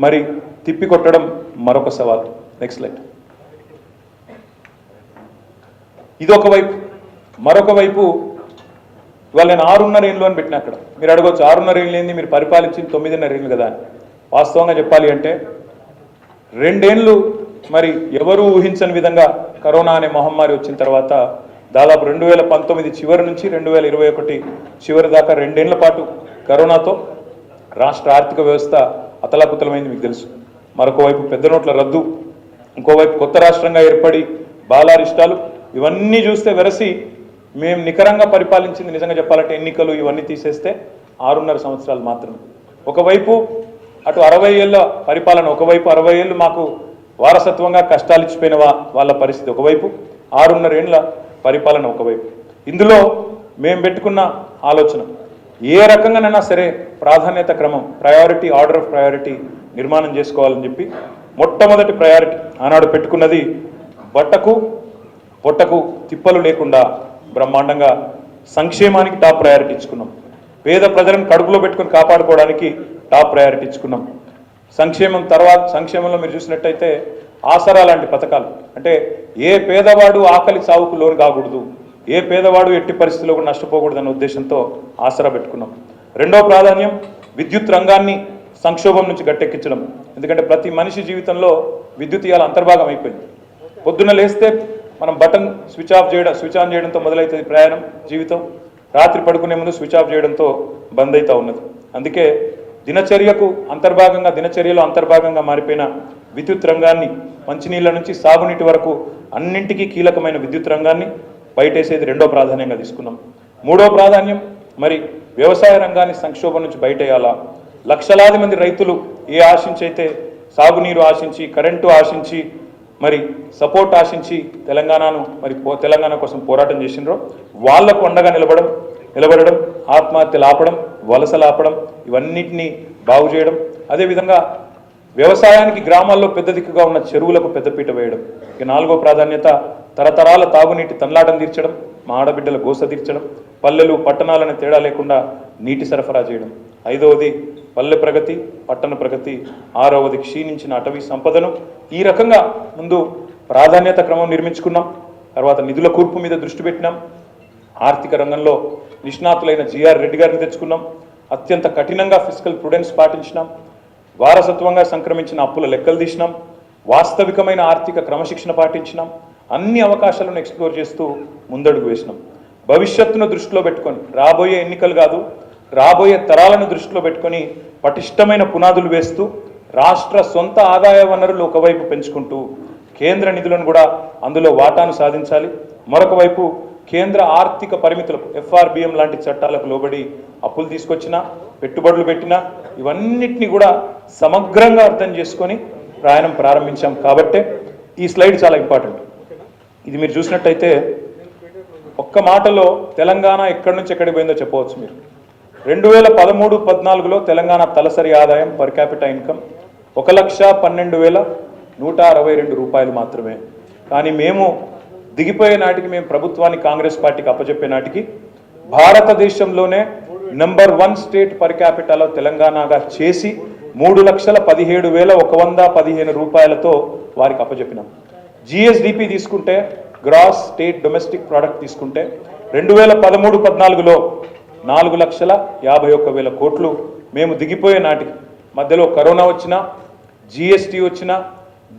Speaker 2: మరి తిప్పికొట్టడం మరొక సవాలు. Next slide. ఇదొక వైపు. మరొక వైపు ఇవాళ నేను 6.5 ఏళ్ళు అని పెట్టిన, అక్కడ మీరు అడగవచ్చు 6.5 ఏళ్ళు ఏంది, మీరు పరిపాలించింది 9.5 ఏళ్ళు కదా అని. వాస్తవంగా చెప్పాలి అంటే 2 ఏళ్ళు మరి ఎవరు ఊహించని విధంగా కరోనా అనే మహమ్మారి వచ్చిన తర్వాత దాదాపు 2019 చివరి నుంచి 2021 చివరి దాకా 2 ఏళ్ల పాటు కరోనాతో రాష్ట్ర ఆర్థిక వ్యవస్థ అతలాకుతలమైంది మీకు తెలుసు. మరొక వైపు పెద్ద నోట్ల రద్దు, ఇంకోవైపు కొత్త రాష్ట్రంగా ఏర్పడి బాలారిష్టాలు, ఇవన్నీ చూస్తే వెరసి మేము నికరంగా పరిపాలించింది నిజంగా చెప్పాలంటే ఎన్నికలు ఇవన్నీ తీసేస్తే 6.5 సంవత్సరాలు మాత్రమే. ఒకవైపు అటు 60 ఏళ్ళ పరిపాలన, ఒకవైపు 60 ఏళ్ళు మాకు వారసత్వంగా కష్టాలు ఇచ్చిపోయిన వాళ్ళ పరిస్థితి ఒకవైపు, 6.5 ఏళ్ళ పరిపాలన ఒకవైపు. ఇందులో మేము పెట్టుకున్న ఆలోచన ఏ రకంగానైనా సరే ప్రాధాన్యత క్రమం, ప్రయారిటీ ఆర్డర్ ఆఫ్ ప్రయారిటీ నిర్మాణం చేసుకోవాలని చెప్పి మొట్టమొదటి ప్రయారిటీ ఆనాడు పెట్టుకున్నది బట్టకు పొట్టకు తిప్పలు లేకుండా బ్రహ్మాండంగా సంక్షేమానికి టాప్ ప్రయారిటీ ఇచ్చుకున్నాం. పేద ప్రజలను కడుపులో పెట్టుకుని కాపాడుకోవడానికి టాప్ ప్రయారిటీ ఇచ్చుకున్నాం. సంక్షేమం తర్వాత సంక్షేమంలో మీరు చూసినట్టయితే ఆసరా లాంటి పథకాలు, అంటే ఏ పేదవాడు ఆకలి సావుకు లోను కాకూడదు, ఏ పేదవాడు ఎట్టి పరిస్థితుల్లో కూడా నష్టపోకూడదనే ఉద్దేశంతో ఆసరా పెట్టుకున్నాం. రెండో ప్రాధాన్యం విద్యుత్ రంగాన్ని సంక్షోభం నుంచి గట్టెక్కించడం. ఎందుకంటే ప్రతి మనిషి జీవితంలో విద్యుత్ ఇవాళ అంతర్భాగం అయిపోయింది. పొద్దున్న లేస్తే మనం బటన్ స్విచ్ ఆన్ చేయడంతో మొదలవుతుంది ప్రయాణం, జీవితం. రాత్రి పడుకునే ముందు స్విచ్ ఆఫ్ చేయడంతో బంద్ అవుతూ ఉన్నది. అందుకే దినచర్యలో అంతర్భాగంగా మారిపోయిన విద్యుత్ రంగాన్ని, మంచినీళ్ళ నుంచి సాగునీటి వరకు అన్నింటికీ కీలకమైన విద్యుత్ రంగాన్ని బయటేసేది రెండో ప్రాధాన్యంగా తీసుకున్నాం. మూడో ప్రాధాన్యం మరి వ్యవసాయ రంగాన్ని సంక్షోభం నుంచి బయటేయాలా. లక్షలాది మంది రైతులు ఏ ఆశించైతే సాగునీరు ఆశించి, కరెంటు ఆశించి, మరి సపోర్ట్ ఆశించి తెలంగాణ కోసం పోరాటం చేసినారో వాళ్లకు అండగా నిలబడడం, ఆత్మహత్యలు ఆపడం, వలసలు ఆపడం, ఇవన్నిటినీ బాగు చేయడం. అదేవిధంగా వ్యవసాయానికి గ్రామాల్లో పెద్ద దిక్కుగా ఉన్న చెరువులకు పెద్దపీట వేయడం. ఇక నాలుగో ప్రాధాన్యత తరతరాల తాగునీటి తన్లాటం తీర్చడం, మా ఆడబిడ్డల గోస తీర్చడం, పల్లెలు పట్టణాలను తేడా లేకుండా నీటి సరఫరా చేయడం. ఐదవది పల్లె ప్రగతి, పట్టణ ప్రగతి. ఆరవది క్షీణించిన అటవీ సంపదను. ఈ రకంగా ముందు ప్రాధాన్యత క్రమం నిర్మించుకున్నాం. తర్వాత నిధుల కూర్పు మీద దృష్టి పెట్టినాం. ఆర్థిక రంగంలో నిష్ణాతులైన జిఆర్ రెడ్డి గారిని తెచ్చుకున్నాం. అత్యంత కఠినంగా ఫిజికల్ ప్రుడెన్స్ పాటించినాం. వారసత్వంగా సంక్రమించిన అప్పుల లెక్కలు తీసినాం. వాస్తవికమైన ఆర్థిక క్రమశిక్షణ పాటించినాం. అన్ని అవకాశాలను ఎక్స్ప్లోర్ చేస్తూ ముందడుగు వేసినాం. భవిష్యత్తును దృష్టిలో పెట్టుకొని, రాబోయే ఎన్నికలు కాదు, రాబోయే తరాలను దృష్టిలో పెట్టుకొని పటిష్టమైన పునాదులు వేస్తూ రాష్ట్ర సొంత ఆదాయ వనరులు ఒకవైపు పెంచుకుంటూ కేంద్ర నిధులను కూడా అందులో వాటాను సాధించాలి. మరొక వైపు కేంద్ర ఆర్థిక పరిమితులకు FRBM లాంటి చట్టాలకు లోబడి అప్పులు తీసుకొచ్చినా, పెట్టుబడులు పెట్టినా ఇవన్నిటిని కూడా సమగ్రంగా అర్థం చేసుకొని ప్రయాణం ప్రారంభించాం. కాబట్టే ఈ స్లైడ్ చాలా ఇంపార్టెంట్. ఇది మీరు చూసినట్టయితే ఒక్క మాటలో తెలంగాణ ఎక్కడి నుంచి ఎక్కడికి పోయిందో చెప్పవచ్చు మీరు. 2013-14లో తెలంగాణ తలసరి ఆదాయం పర్ క్యాపిటా ఇన్కమ్ 1,12,162 రూపాయలు మాత్రమే. కానీ మేము దిగిపోయే నాటికి, మేము ప్రభుత్వాన్ని కాంగ్రెస్ పార్టీకి అప్పచెప్పే నాటికి భారతదేశంలోనే నెంబర్ 1 స్టేట్ పర్ క్యాపిటాలో తెలంగాణగా చేసి 3,17,115 రూపాయలతో వారికి అప్పచెప్పినాం. GSDP తీసుకుంటే, గ్రాస్ స్టేట్ డొమెస్టిక్ ప్రోడక్ట్ తీసుకుంటే 2013-14లో 4,51,000 కోట్లు. మేము దిగిపోయే నాటికి మధ్యలో కరోనా వచ్చినా, GST వచ్చినా,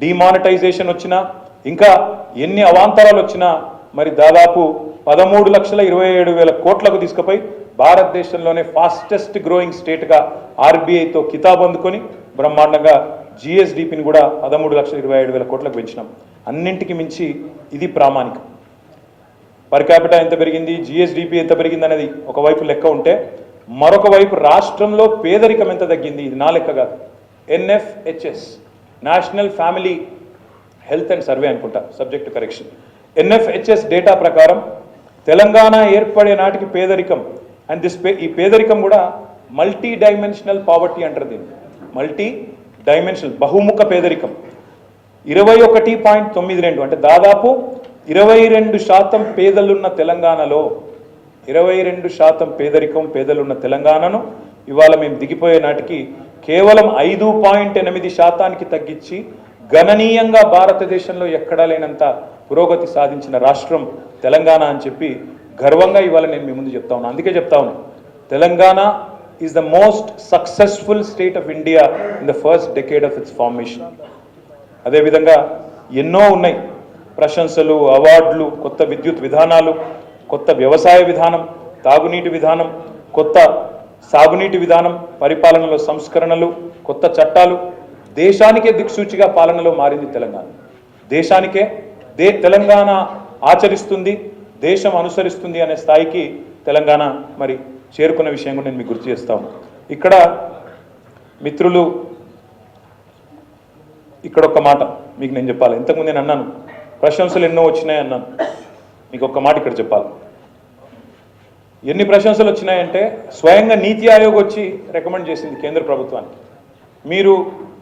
Speaker 2: డిమానిటైజేషన్ వచ్చినా, ఇంకా ఎన్ని అవాంతరాలు వచ్చినా మరి దాదాపు 13,27,000 కోట్లకు తీసుకుపోయి భారతదేశంలోనే ఫాస్టెస్ట్ గ్రోయింగ్ స్టేట్గా RBIతో కితాబ్ అందుకొని బ్రహ్మాండంగా GSDPని కూడా 13,27,000 కోట్లకు పెంచినాం. అన్నింటికి మించి ఇది ప్రామాణికం. పర్ క్యాపిటా ఎంత పెరిగింది, GSDP ఎంత పెరిగింది అనేది ఒకవైపు లెక్క ఉంటే, మరొక వైపు రాష్ట్రంలో పేదరికం ఎంత తగ్గింది, ఇది నా లెక్క కాదు. NFHS, national family health and survey అనుకుంటా, సబ్జెక్ట్ కరెక్షన్. NFHS డేటా ప్రకారం తెలంగాణ ఏర్పడే నాటికి పేదరికం, అండ్ ఈ పేదరికం కూడా మల్టీ డైమెన్షనల్ పావర్టీ అంటారు దీన్ని. మల్టీ డైమెన్షనల్ బహుముఖ పేదరికం 21.92, అంటే దాదాపు 22% పేదలున్న తెలంగాణలో 22% పేదలున్న తెలంగాణను ఇవాళ మేము దిగిపోయే నాటికి కేవలం 5.8% తగ్గించి గణనీయంగా భారతదేశంలో ఎక్కడా లేనంత పురోగతి సాధించిన రాష్ట్రం తెలంగాణ అని చెప్పి గర్వంగా ఇవాళ నేను మీ ముందు చెప్తా ఉన్నాను. అందుకే చెప్తా ఉన్నాను, Telangana is the most successful state of India in the first decade of it's formation. అదేవిధంగా ఎన్నో ఉన్నాయి ప్రశంసలు, అవార్డులు, కొత్త విద్యుత్ విధానాలు, కొత్త వ్యవసాయ విధానం, తాగునీటి విధానం, కొత్త సాగునీటి విధానం, పరిపాలనలో సంస్కరణలు, కొత్త చట్టాలు. దేశానికే దిక్సూచిగా పాలనలో మారింది తెలంగాణ. దేశానికే తెలంగాణ ఆచరిస్తుంది, దేశం అనుసరిస్తుంది అనే స్థాయికి తెలంగాణ మరి చేరుకున్న విషయం కూడా నేను మీకు గుర్తు చేస్తా ఉన్నాను. ఇక్కడ మిత్రులు, ఇక్కడ ఒక్క మాట మీకు నేను చెప్పాలి. ఇంతకుముందు నేను అన్నాను ప్రశంసలు ఎన్నో వచ్చినాయి అన్నాను. మీకు ఒక్క మాట ఇక్కడ చెప్పాలి. ఎన్ని ప్రశంసలు వచ్చినాయంటే స్వయంగా నీతి ఆయోగ్ వచ్చి రికమెండ్ చేసింది కేంద్ర ప్రభుత్వానికి, మీరు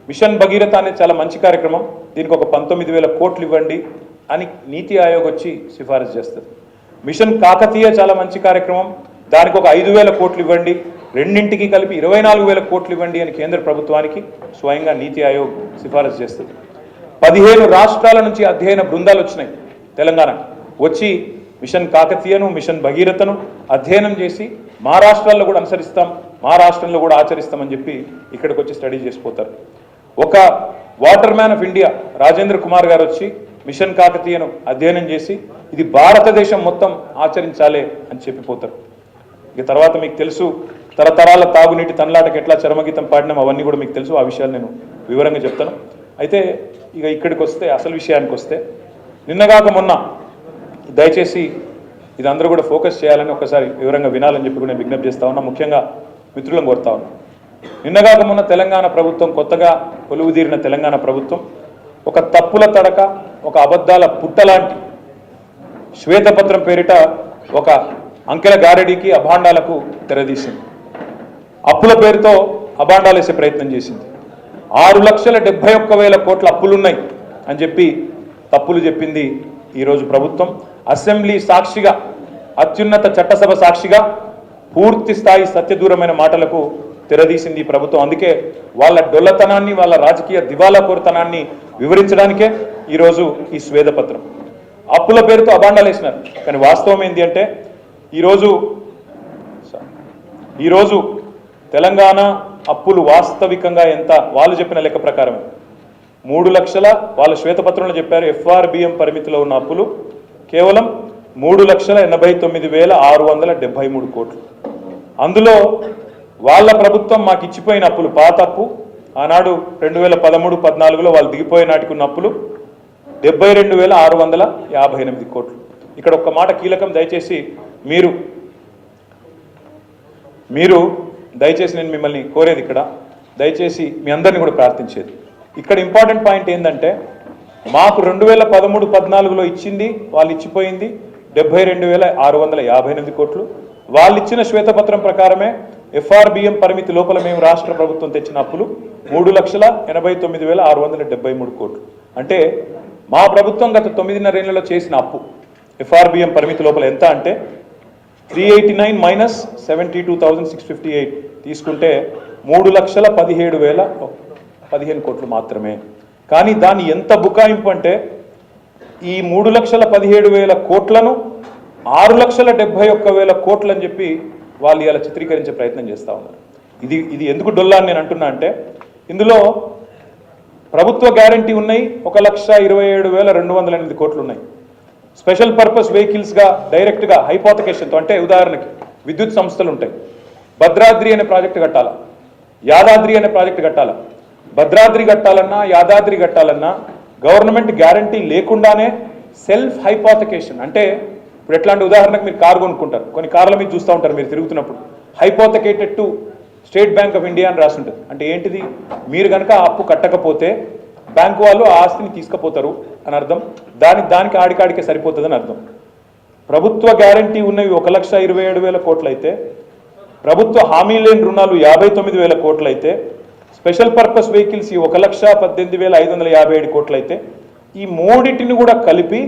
Speaker 2: మిషన్ భగీరథ అనేది చాలా మంచి కార్యక్రమం, దీనికి ఒక 19,000 కోట్లు ఇవ్వండి అని నీతి ఆయోగ్ వచ్చి సిఫారసు చేస్తుంది. మిషన్ కాకతీయ చాలా మంచి కార్యక్రమం, దానికి ఒక 5,000 కోట్లు ఇవ్వండి, రెండింటికి కలిపి 24,000 కోట్లు ఇవ్వండి అని కేంద్ర ప్రభుత్వానికి స్వయంగా నీతి ఆయోగ్ సిఫారసు చేస్తుంది. 15 రాష్ట్రాల నుంచి అధ్యయన బృందాలు వచ్చినాయి తెలంగాణ వచ్చి మిషన్ కాకతీయను, మిషన్ భగీరథను అధ్యయనం చేసి మా రాష్ట్రాల్లో కూడా అనుసరిస్తాం, మా రాష్ట్రంలో కూడా ఆచరిస్తామని చెప్పి ఇక్కడికి వచ్చి స్టడీ చేసిపోతారు. ఒక water man of India Rajendra Kumar గారు వచ్చి మిషన్ కాకతీయను అధ్యయనం చేసి ఇది భారతదేశం మొత్తం ఆచరించాలి అని చెప్పిపోతారు. ఇక తర్వాత మీకు తెలుసు తరతరాల తాగునీటి తనలాటకు ఎట్లా చరమగీతం పాడినాం, అవన్నీ కూడా మీకు తెలుసు. ఆ విషయాలు నేను వివరంగా చెప్తాను. అయితే ఇక ఇక్కడికి వస్తే, అసలు విషయానికి వస్తే, నిన్నగాక మొన్న దయచేసి ఇది అందరూ కూడా ఫోకస్ చేయాలని ఒకసారి వివరంగా వినాలని చెప్పి కూడా నేను విజ్ఞప్తి చేస్తా ఉన్నా. ముఖ్యంగా మిత్రులను కోరుతా ఉన్నా. నిన్నగాక మొన్న తెలంగాణ ప్రభుత్వం, కొత్తగా కొలువుదీరిన తెలంగాణ ప్రభుత్వం ఒక తప్పుల తడక, ఒక అబద్ధాల పుట్టలాంటి శ్వేతపత్రం పేరిట ఒక అంకెల గారడీకి, అభాండాలకు తెరదీసింది. అప్పుల పేరుతో అభాండాలు వేసే ప్రయత్నం చేసింది. 6,71,000 కోట్ల అప్పులున్నాయి అని చెప్పి తప్పులు చెప్పింది ఈరోజు ప్రభుత్వం. అసెంబ్లీ సాక్షిగా, అత్యున్నత చట్టసభ సాక్షిగా పూర్తి స్థాయి సత్యదూరమైన మాటలకు తెరదీసింది ఈ ప్రభుత్వం. అందుకే వాళ్ళ డొల్లతనాన్ని, వాళ్ళ రాజకీయ దివాలా కోరుతనాన్ని వివరించడానికే ఈరోజు ఈ శ్వేతపత్రం. అప్పుల పేరుతో అభాండాలు వేసినారు, కానీ వాస్తవం ఏంటి అంటే ఈరోజు తెలంగాణ అప్పులు వాస్తవికంగా ఎంత, వాళ్ళు చెప్పిన లెక్క ప్రకారమే 3 లక్షల, వాళ్ళ శ్వేతపత్రంలో చెప్పారు FRBM పరిమితిలో ఉన్న అప్పులు కేవలం 3,89,673 కోట్లు. అందులో వాళ్ళ ప్రభుత్వం మాకు ఇచ్చిపోయిన అప్పులు, పాత అప్పు ఆనాడు 2013-14లో వాళ్ళు దిగిపోయే నాటికి ఉన్న అప్పులు 72,658 కోట్లు. ఇక్కడ ఒక్క మాట కీలకం, దయచేసి మీరు దయచేసి నేను మిమ్మల్ని కోరేది ఇక్కడ, దయచేసి మీ అందరినీ కూడా ప్రార్థించేది ఇక్కడ ఇంపార్టెంట్ పాయింట్ ఏంటంటే, మాకు 2013-14లో ఇచ్చింది, వాళ్ళు ఇచ్చిపోయింది 72,658 కోట్లు. వాళ్ళు ఇచ్చిన శ్వేతపత్రం ప్రకారమే FRBM పరిమితి లోపల మేము రాష్ట్ర ప్రభుత్వం తెచ్చిన అప్పులు 3,89,673 కోట్లు. అంటే మా ప్రభుత్వం గత 9.5 ఏళ్లలో చేసిన అప్పు FRBM పరిమితి లోపల ఎంత అంటే 389 మైనస్ 72,658 తీసుకుంటే 3,17,015 కోట్లు మాత్రమే. కానీ దాని ఎంత బుకాయింపు అంటే ఈ 3,17,000 కోట్లను 6,71,000 కోట్లు అని చెప్పి వాళ్ళు ఇలా చిత్రీకరించే ప్రయత్నం చేస్తూ ఉన్నారు. ఇది ఎందుకు డొల్లా అని నేను అంటున్నా అంటే, ఇందులో ప్రభుత్వ గ్యారంటీ ఉన్నాయి 1,27,208 కోట్లు ఉన్నాయి. స్పెషల్ పర్పస్ వెహికల్స్గా డైరెక్ట్గా హైపోతకేషన్తో, అంటే ఉదాహరణకి విద్యుత్ సంస్థలు ఉంటాయి, భద్రాద్రి అనే ప్రాజెక్టు కట్టాలా, యాదాద్రి అనే ప్రాజెక్టు కట్టాలా, భద్రాద్రి కట్టాలన్నా యాదాద్రి కట్టాలన్నా గవర్నమెంట్ గ్యారంటీ లేకుండానే సెల్ఫ్ హైపోతకేషన్, అంటే ఇప్పుడు ఎట్లాంటి ఉదాహరణకు మీరు కారు కొనుక్కుంటారు, కొన్ని కార్ల మీద చూస్తూ ఉంటారు మీరు తిరుగుతున్నప్పుడు, hypothecated to State Bank of India అని రాస్తుంటుంది. అంటే ఏంటిది, మీరు కనుక ఆ అప్పు కట్టకపోతే బ్యాంకు వాళ్ళు ఆ ఆస్తిని తీసుకుపోతారు అని అర్థం, దానికి ఆడికాడికే సరిపోతుందని అర్థం. ప్రభుత్వ గ్యారంటీ ఉన్నవి 1,27,000 కోట్లు అయితే, ప్రభుత్వ హామీ లేని రుణాలు 59,000 కోట్లు అయితే, స్పెషల్ పర్పస్ వెహికల్స్ 1,18,557 కోట్లు అయితే, ఈ మూడింటిని కూడా కలిపి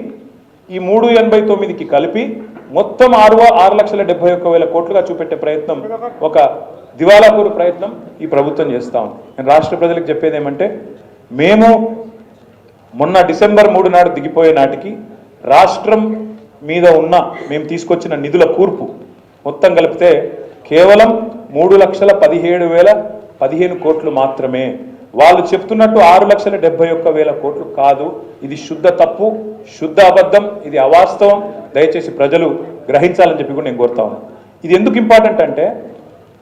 Speaker 2: ఈ 389కి కలిపి మొత్తం 6,71,000 కోట్లుగా చూపెట్టే ప్రయత్నం, ఒక దివాలాపూర్ ప్రయత్నం ఈ ప్రభుత్వం చేస్తా ఉంది. నేను రాష్ట్ర ప్రజలకు చెప్పేది ఏమంటే, మేము మొన్న డిసెంబర్ 3 నాడు దిగిపోయే నాటికి రాష్ట్రం మీద ఉన్న మేము తీసుకొచ్చిన నిధుల కూర్పు మొత్తం కలిపితే కేవలం 3,17,015 కోట్లు మాత్రమే. వాళ్ళు చెప్తున్నట్టు 6,71,000 కోట్లు కాదు. ఇది శుద్ధ తప్పు, శుద్ధ అబద్ధం, ఇది అవాస్తవం. దయచేసి ప్రజలు గ్రహించాలని చెప్పి కూడా నేను కోరుతా ఉన్నాను. ఇది ఎందుకు ఇంపార్టెంట్ అంటే,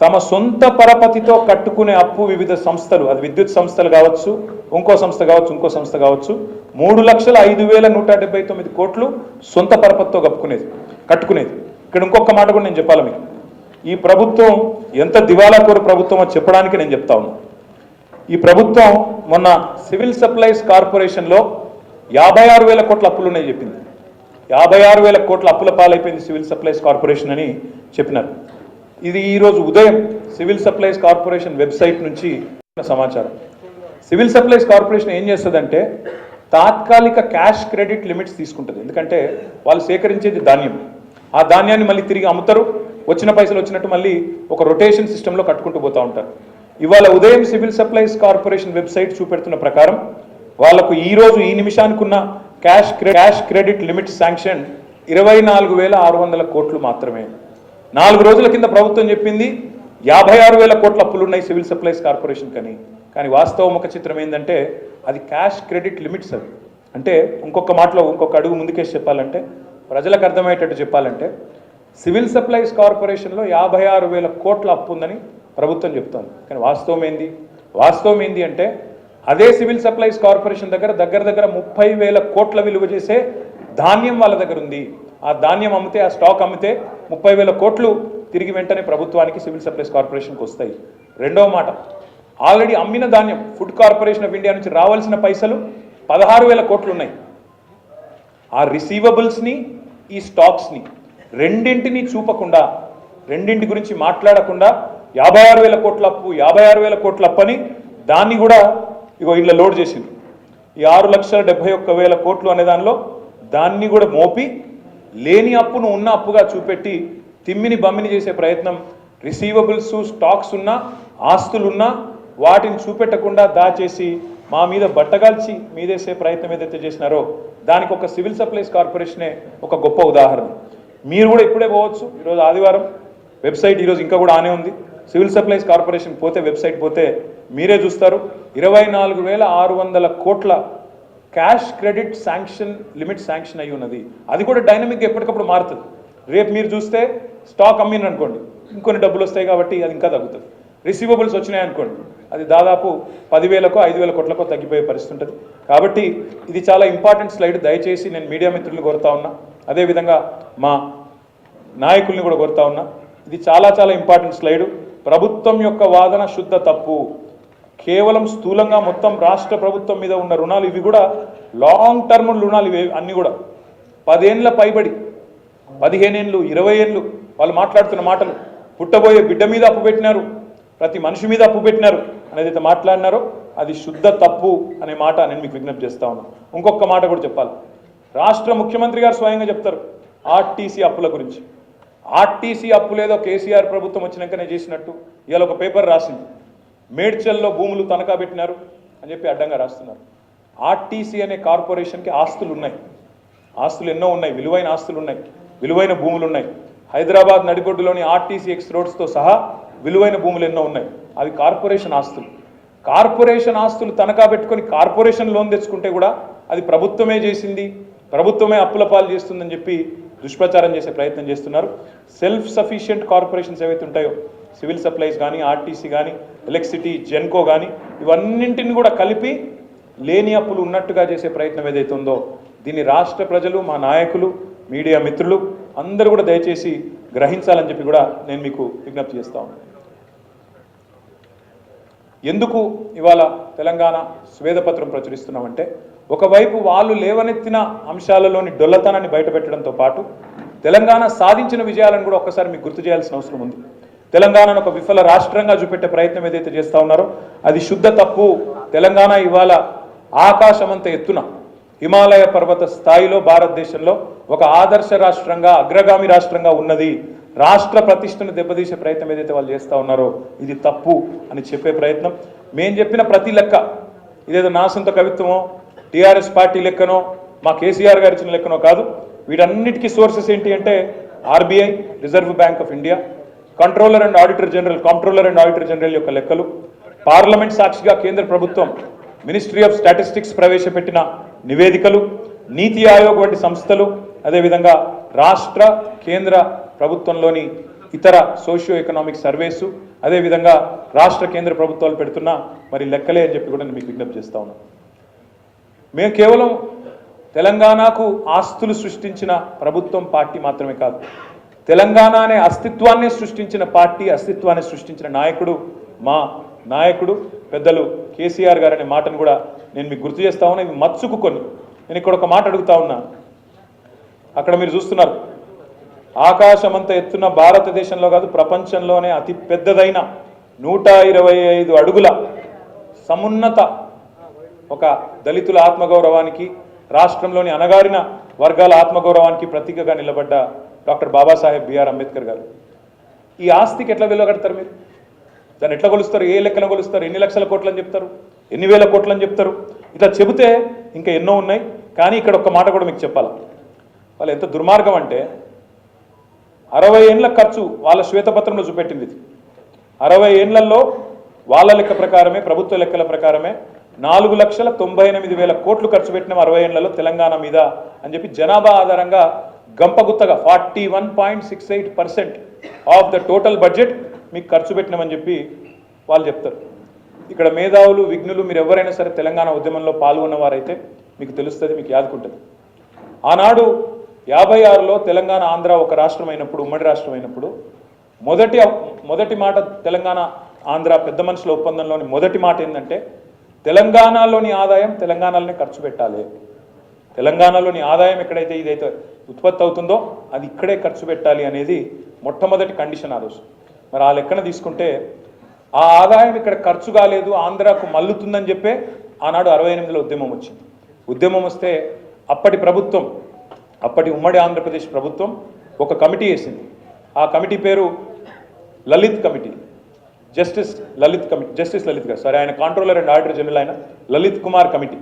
Speaker 2: తమ సొంత పరపతితో కట్టుకునే అప్పు వివిధ సంస్థలు, అది విద్యుత్ సంస్థలు కావచ్చు, ఇంకో సంస్థ కావచ్చు, 3,05,179 కోట్లు సొంత పరపతితో కట్టుకునేది. ఇక్కడ ఇంకొక మాట కూడా నేను చెప్పాలి మీకు, ఈ ప్రభుత్వం ఎంత దివాలాకోరు ప్రభుత్వం అని చెప్పడానికి నేను చెప్తా ఉన్నాను. ఈ ప్రభుత్వం మొన్న సివిల్ సప్లైస్ కార్పొరేషన్లో 56,000 కోట్ల అప్పులు ఉన్నాయి చెప్పింది. 56,000 కోట్ల అప్పుల పాలైపోయింది సివిల్ సప్లైస్ కార్పొరేషన్ అని చెప్పినారు. ఇది ఈరోజు ఉదయం సివిల్ సప్లైస్ కార్పొరేషన్ వెబ్సైట్ నుంచి సమాచారం. సివిల్ సప్లైస్ కార్పొరేషన్ ఏం చేస్తుందంటే తాత్కాలిక క్యాష్ క్రెడిట్ లిమిట్స్ తీసుకుంటుంది. ఎందుకంటే వాళ్ళు సేకరించేది ధాన్యం, ఆ ధాన్యాన్ని మళ్ళీ తిరిగి అమ్ముతారు, వచ్చిన పైసలు వచ్చినట్టు మళ్ళీ ఒక రొటేషన్ సిస్టంలో కట్టుకుంటూ పోతూ ఉంటారు. ఇవాళ ఉదయం సివిల్ సప్లైస్ కార్పొరేషన్ వెబ్సైట్ చూపెడుతున్న ప్రకారం వాళ్లకు ఈరోజు ఈ నిమిషానికి ఉన్న క్యాష్ క్రెడిట్ లిమిట్ శాంక్షన్ 24,600 కోట్లు మాత్రమే. 4 రోజుల కింద ప్రభుత్వం చెప్పింది 56,000 కోట్ల అప్పులు ఉన్నాయి సివిల్ సప్లైస్ కార్పొరేషన్ కానీ వాస్తవ ముఖ చిత్రం ఏంటంటే అది క్యాష్ క్రెడిట్ లిమిట్స్. అవి అంటే ఇంకొక మాటలో ఇంకొక అడుగు ముందుకేసి చెప్పాలంటే, ప్రజలకు అర్థమయ్యేటట్టు చెప్పాలంటే, సివిల్ సప్లైస్ కార్పొరేషన్లో 56,000 కోట్ల అప్పు ఉందని ప్రభుత్వం చెప్తోంది. కానీ వాస్తవం ఏంది అంటే అదే సివిల్ సప్లైస్ కార్పొరేషన్ దగ్గర 30,000 కోట్ల విలువ చేసే ధాన్యం వాళ్ళ దగ్గర ఉంది. ఆ ధాన్యం అమ్మితే, ఆ స్టాక్ అమ్మితే 30,000 కోట్లు తిరిగి వెంటనే ప్రభుత్వానికి సివిల్ సప్లైస్ కార్పొరేషన్కి వస్తాయి. రెండవ మాట, ఆల్రెడీ అమ్మిన ధాన్యం ఫుడ్ కార్పొరేషన్ ఆఫ్ ఇండియా నుంచి రావాల్సిన పైసలు 16,000 కోట్లు ఉన్నాయి. ఆ రిసీవబుల్స్ని, ఈ స్టాక్స్ని రెండింటిని చూపకుండా, రెండింటి గురించి మాట్లాడకుండా 56,000 కోట్ల అప్పు, 56,000 కోట్ల అప్పని దాన్ని కూడా ఇలా లోడ్ చేసింది. ఈ 6,71,000 కోట్లు అనే దానిలో దాన్ని కూడా మోపి లేని అప్పును ఉన్న అప్పుగా చూపెట్టి తిమ్మిని బమ్మిని చేసే ప్రయత్నం, రిసీవబుల్స్ స్టాక్స్ ఉన్నా ఆస్తులున్నా వాటిని చూపెట్టకుండా దాచేసి మా మీద బట్టగాల్చి మీదేసే ప్రయత్నం ఏదైతే చేసినారో దానికి ఒక సివిల్ సప్లైస్ కార్పొరేషనే ఒక గొప్ప ఉదాహరణ. మీరు కూడా ఇప్పుడే పోవచ్చు, ఈరోజు ఆదివారం, వెబ్సైట్ ఈరోజు ఇంకా కూడా ఆనే ఉంది. సివిల్ సప్లైస్ కార్పొరేషన్ పోతే, వెబ్సైట్ పోతే మీరే చూస్తారు 24,600 కోట్ల క్యాష్ క్రెడిట్ లిమిట్ శాంక్షన్ అయి ఉన్నది. అది కూడా డైనమిక్గా ఎప్పటికప్పుడు మారుతుంది. రేపు మీరు చూస్తే స్టాక్ అమ్మిన అనుకోండి, ఇంకొన్ని డబ్బులు వస్తాయి కాబట్టి అది ఇంకా తగ్గుతుంది. రిసీవబుల్స్ వచ్చినాయి అనుకోండి, అది దాదాపు 10,000కో 5,000 కోట్లకో తగ్గిపోయే పరిస్థితి ఉంటుంది. కాబట్టి ఇది చాలా ఇంపార్టెంట్ స్లైడ్. దయచేసి నేను మీడియా మిత్రులను కోరుతా ఉన్నా, అదేవిధంగా మా నాయకుల్ని కూడా కోరుతా ఉన్నా, ఇది చాలా చాలా ఇంపార్టెంట్ స్లైడు. ప్రభుత్వం యొక్క వాదన శుద్ధ తప్పు. కేవలం స్థూలంగా మొత్తం రాష్ట్ర ప్రభుత్వం మీద ఉన్న రుణాలు ఇవి కూడా లాంగ్ టర్మ్ రుణాలు ఇవి అన్నీ కూడా 10 ఏళ్ళ పైబడి 15 ఏళ్ళు 20 ఏళ్ళు వాళ్ళు మాట్లాడుతున్న మాటలు, పుట్టబోయే బిడ్డ మీద అప్పు పెట్టినారు, ప్రతి మనిషి మీద అప్పు పెట్టినారు అనేది అయితే మాట్లాడినారో అది శుద్ధ తప్పు అనే మాట నేను మీకు విజ్ఞప్తి చేస్తా ఉన్నాను. ఇంకొక మాట కూడా చెప్పాలి. రాష్ట్ర ముఖ్యమంత్రి గారు స్వయంగా చెప్తారు ఆర్టీసీ అప్పుల గురించి. ఆర్టీసీ అప్పులేదో కేసీఆర్ ప్రభుత్వం వచ్చినాకనే చేసినట్టు ఇవాళ ఒక పేపర్ రాసింది, మేడ్చల్లో భూములు తనఖా పెట్టినారు అని చెప్పి అడ్డంగా రాస్తున్నారు. ఆర్టీసీ అనే కార్పొరేషన్కి ఆస్తులు ఉన్నాయి, ఆస్తులు ఎన్నో ఉన్నాయి, విలువైన ఆస్తులు ఉన్నాయి, విలువైన భూములు ఉన్నాయి. హైదరాబాద్ నడిబొడ్డులోని ఆర్టీసీ ఎక్స్ రోడ్స్తో సహా విలువైన భూములు ఎన్నో ఉన్నాయి. అవి కార్పొరేషన్ ఆస్తులు. కార్పొరేషన్ ఆస్తులు తనఖా పెట్టుకొని కార్పొరేషన్ లోన్ తెచ్చుకుంటే కూడా అది ప్రభుత్వమే చేసింది, ప్రభుత్వమే అప్పుల పాలు చేస్తుందని చెప్పి దుష్ప్రచారం చేసే ప్రయత్నం చేస్తున్నారు. సెల్ఫ్ సఫిషియెంట్ కార్పొరేషన్స్ ఏవైతే ఉంటాయో, సివిల్ సప్లైస్ కానీ, ఆర్టీసీ కానీ, ఎలక్ట్రిసిటీ, జెన్కో కానీ, ఇవన్నింటిని కూడా కలిపి లేని అప్పులు ఉన్నట్టుగా చేసే ప్రయత్నం ఏదైతే ఉందో దీన్ని రాష్ట్ర ప్రజలు, మా నాయకులు, మీడియా మిత్రులు అందరూ కూడా దయచేసి గ్రహించాలని చెప్పి కూడా నేను మీకు విజ్ఞప్తి చేస్తా ఉన్నాను. ఎందుకు ఇవాళ తెలంగాణ స్వేదపత్రం ప్రచురిస్తున్నామంటే, ఒకవైపు వాళ్ళు లేవనెత్తిన అంశాలలోని డొల్లతనాన్ని బయటపెట్టడంతో పాటు తెలంగాణ సాధించిన విజయాలను కూడా ఒక్కసారి మీకు గుర్తు చేయాల్సిన అవసరం ఉంది. తెలంగాణను ఒక విఫల రాష్ట్రంగా చూపెట్టే ప్రయత్నం ఏదైతే చేస్తూ ఉన్నారో అది శుద్ధ తప్పు. తెలంగాణ ఇవాళ ఆకాశమంత ఎత్తున హిమాలయ పర్వత స్థాయిలో భారతదేశంలో ఒక ఆదర్శ రాష్ట్రంగా, అగ్రగామి రాష్ట్రంగా ఉన్నది. రాష్ట్ర ప్రతిష్టను దెబ్బతీసే ప్రయత్నం ఏదైతే వాళ్ళు చేస్తూ ఉన్నారో ఇది తప్పు అని చెప్పే ప్రయత్నం. మేము చెప్పిన ప్రతి లెక్క ఇదేదో నా సొంత కవిత్వమో, టీఆర్ఎస్ పార్టీ లెక్కనో, మా కేసీఆర్ గారు ఇచ్చిన లెక్కనో కాదు. వీటన్నిటికీ సోర్సెస్ ఏంటి అంటే RBI, reserve bank of India, controller and auditor general యొక్క లెక్కలు, పార్లమెంట్ సాక్షిగా కేంద్ర ప్రభుత్వం మినిస్ట్రీ ఆఫ్ స్టాటిస్టిక్స్ ప్రవేశపెట్టిన నివేదికలు, నీతి ఆయోగ్ వంటి సంస్థలు, అదేవిధంగా రాష్ట్ర కేంద్ర ప్రభుత్వంలోని ఇతర సోషియో ఎకనామిక్ సర్వేసు, అదేవిధంగా రాష్ట్ర కేంద్ర ప్రభుత్వాలు పెడుతున్న మరి లెక్కలే అని చెప్పి కూడా నేను మీకు విజ్ఞప్తి చేస్తా ఉన్నాను. మేము కేవలం తెలంగాణకు ఆస్తులు సృష్టించిన ప్రభుత్వం, పార్టీ మాత్రమే కాదు, తెలంగాణ అనే అస్తిత్వాన్ని సృష్టించిన పార్టీ, అస్తిత్వాన్ని సృష్టించిన నాయకుడు మా నాయకుడు పెద్దలు కేసీఆర్ గారు అనే మాటను కూడా నేను మీకు గుర్తు చేస్తా ఉన్నా. ఇవి మత్సుకు కొన్ని. నేను ఇక్కడ ఒక మాట అడుగుతా ఉన్నా. అక్కడ మీరు చూస్తున్నారు, ఆకాశమంత ఎత్తున భారతదేశంలో కాదు ప్రపంచంలోనే అతి పెద్దదైన 125 అడుగుల సమున్నత ఒక దళితుల ఆత్మగౌరవానికి, రాష్ట్రంలోని అణగారిన వర్గాల ఆత్మగౌరవానికి ప్రతీకగా నిలబడ్డ డాక్టర్ బాబాసాహెబ్ బిఆర్ అంబేద్కర్ గారు. ఈ ఆస్తికి ఎట్లా వెలువగడతారు మీరు? దాన్ని ఎట్లా కొలుస్తారు? ఏ లెక్కన కొలుస్తారు? ఎన్ని లక్షల కోట్లు అని చెప్తారు? ఎన్ని వేల కోట్లు అని చెప్తారు? ఇట్లా చెబితే ఇంకా ఎన్నో ఉన్నాయి. కానీ ఇక్కడ ఒక్క మాట కూడా మీకు చెప్పాలి. వాళ్ళు ఎంత దుర్మార్గం అంటే 60 ఏళ్ళ ఖర్చు వాళ్ళ శ్వేతపత్రంలో చూపెట్టింది. 60 ఏళ్లలో వాళ్ళ లెక్క ప్రకారమే, ప్రభుత్వ లెక్కల ప్రకారమే 4,98,000 కోట్లు ఖర్చు పెట్టిన 60 ఏళ్లలో తెలంగాణ మీద అని చెప్పి జనాభా ఆధారంగా గంపగుత్తగా 41.68% ఆఫ్ ద టోటల్ బడ్జెట్ మీకు ఖర్చు పెట్టినామని చెప్పి వాళ్ళు చెప్తారు. ఇక్కడ మేధావులు, విఘ్నులు మీరు ఎవరైనా సరే తెలంగాణ ఉద్యమంలో పాల్గొన్నవారైతే మీకు తెలుస్తుంది, మీకు యాదుకుంటుంది. ఆనాడు 56లో తెలంగాణ, ఆంధ్ర ఒక రాష్ట్రం అయినప్పుడు, ఉమ్మడి రాష్ట్రం అయినప్పుడు మొదటి మాట తెలంగాణ ఆంధ్ర పెద్ద మనుషుల ఒప్పందంలోని మొదటి మాట ఏంటంటే తెలంగాణలోని ఆదాయం తెలంగాణలోనే ఖర్చు పెట్టాలి. తెలంగాణలోని ఆదాయం ఎక్కడైతే ఇదైతే ఉత్పత్తి అవుతుందో అది ఇక్కడే ఖర్చు పెట్టాలి అనేది మొట్టమొదటి కండిషన్ ఆ రోజు. మరి ఆ లెక్కన తీసుకుంటే ఆ ఆదాయం ఇక్కడ ఖర్చు కాలేదు, ఆంధ్రాకు మల్లుతుందని చెప్పే ఆనాడు 68లో ఉద్యమం వచ్చింది. ఉద్యమం వస్తే అప్పటి ప్రభుత్వం, అప్పటి ఉమ్మడి ఆంధ్రప్రదేశ్ ప్రభుత్వం ఒక కమిటీ వేసింది. ఆ కమిటీ పేరు లలిత్ కమిటీ, జస్టిస్ లలిత్ గారు, సారీ, ఆయన కంట్రోలర్ అండ్ ఆడిటర్ జనరల్ ఆయన లలిత్ కుమార్ కమిటీ.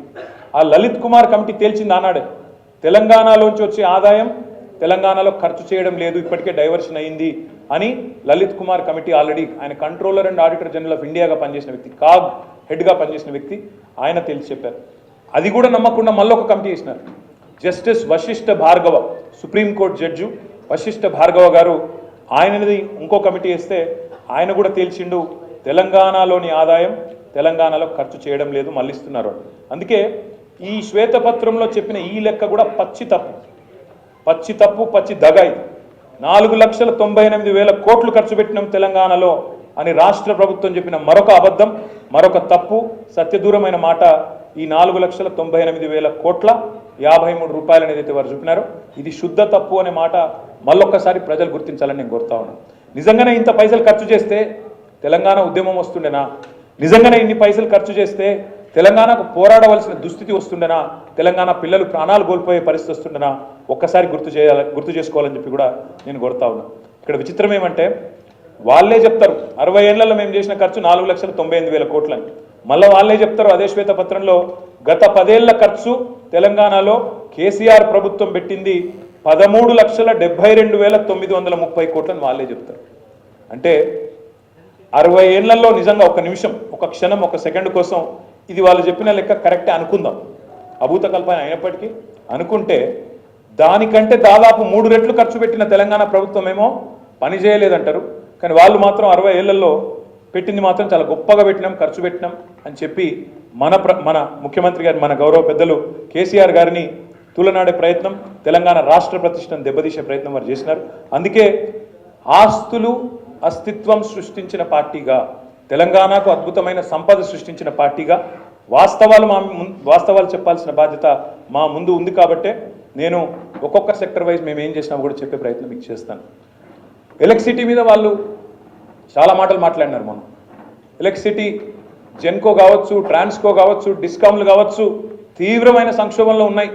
Speaker 2: ఆ లలిత్ కుమార్ కమిటీ తేల్చింది ఆనాడే తెలంగాణలోంచి వచ్చే ఆదాయం తెలంగాణలో ఖర్చు చేయడం లేదు, ఇప్పటికే డైవర్షన్ అయింది అని లలిత్ కుమార్ కమిటీ ఆల్రెడీ, ఆయన controller and auditor general of ఇండియాగా పనిచేసిన వ్యక్తి, కాగ్ హెడ్గా పనిచేసిన వ్యక్తి, ఆయన తేల్చి చెప్పారు. అది కూడా నమ్మకుండా మళ్ళీ ఒక కమిటీ వేసినారు. Justice Vashishtha Bhargava, supreme court judge Vashishtha Bhargava garu, ఆయనది ఇంకో కమిటీ వేస్తే ఆయన కూడా తేల్చిండు తెలంగాణలోని ఆదాయం తెలంగాణలో ఖర్చు చేయడం లేదు, మళ్ళిస్తున్నారు. అందుకే ఈ శ్వేతపత్రంలో చెప్పిన ఈ లెక్క కూడా పచ్చి తప్పు. పచ్చి తప్పు పచ్చి దగాయి. 4,98,000 కోట్లు ఖర్చు పెట్టినాం తెలంగాణలో అని రాష్ట్ర ప్రభుత్వం చెప్పిన మరొక అబద్ధం, మరొక తప్పు, సత్యదూరమైన మాట. ఈ 4,98,000 కోట్ల 53 రూపాయలు ఏదైతే వారు చూపినారో ఇది శుద్ధ తప్పు అనే మాట మళ్ళొక్కసారి ప్రజలు గుర్తించాలని నేను కోరుతా ఉన్నాను. నిజంగానే ఇంత పైసలు ఖర్చు చేస్తే తెలంగాణ ఉద్యమం వస్తుండేనా? నిజంగానే ఇన్ని పైసలు ఖర్చు చేస్తే తెలంగాణకు పోరాడవలసిన దుస్థితి వస్తుండేనా? తెలంగాణ పిల్లలు ప్రాణాలు కోల్పోయే పరిస్థితి వస్తుండేనా? ఒక్కసారి గుర్తు చేసుకోవాలని చెప్పి కూడా నేను కోరుతా ఉన్నాను. ఇక్కడ విచిత్రం ఏమంటే వాళ్ళే చెప్తారు 60 ఏళ్లలో మేము చేసిన ఖర్చు 4,98,000 కోట్లని. మళ్ళీ వాళ్ళే చెప్తారు అదే శ్వేతపత్రంలో గత 10 ఏళ్ల ఖర్చు తెలంగాణలో కేసీఆర్ ప్రభుత్వం పెట్టింది 13,72,930 కోట్లని వాళ్ళే చెప్తారు. అంటే 60 ఏళ్లలో నిజంగా ఒక నిమిషం, ఒక క్షణం, ఒక సెకండ్ కోసం ఇది వాళ్ళు చెప్పిన లెక్క కరెక్టే అనుకుందాం, అభూత కల్పన అయినప్పటికీ అనుకుంటే దానికంటే దాదాపు 3 రెట్లు ఖర్చు పెట్టిన తెలంగాణ ప్రభుత్వం ఏమో పని చేయలేదంటారు. కానీ వాళ్ళు మాత్రం 60 ఏళ్లలో పెట్టింది మాత్రం చాలా గొప్పగా పెట్టినాం, ఖర్చు పెట్టినాం అని చెప్పి మన ముఖ్యమంత్రి గారు, మన గౌరవ పెద్దలు కేసీఆర్ గారిని తూలనాడే ప్రయత్నం, తెలంగాణ రాష్ట్ర ప్రతిష్టను దెబ్బతీసే ప్రయత్నం వారు చేసినారు. అందుకే ఆస్తులు అస్తిత్వం సృష్టించిన పార్టీగా, తెలంగాణకు అద్భుతమైన సంపద సృష్టించిన పార్టీగా వాస్తవాలు చెప్పాల్సిన బాధ్యత మా ముందు ఉంది. కాబట్టే నేను ఒక్కొక్క సెక్టర్ వైజ్ మేము ఏం చేసినా కూడా చెప్పే ప్రయత్నం మీకు చేస్తాను. ఎలక్ట్రిసిటీ మీద వాళ్ళు చాలా మాటలు మాట్లాడినారు. మనం ఎలక్ట్రిసిటీ జెన్కో కావచ్చు, ట్రాన్స్కో కావచ్చు, డిస్కామ్లు కావచ్చు తీవ్రమైన సంక్షోభంలో ఉన్నాయి,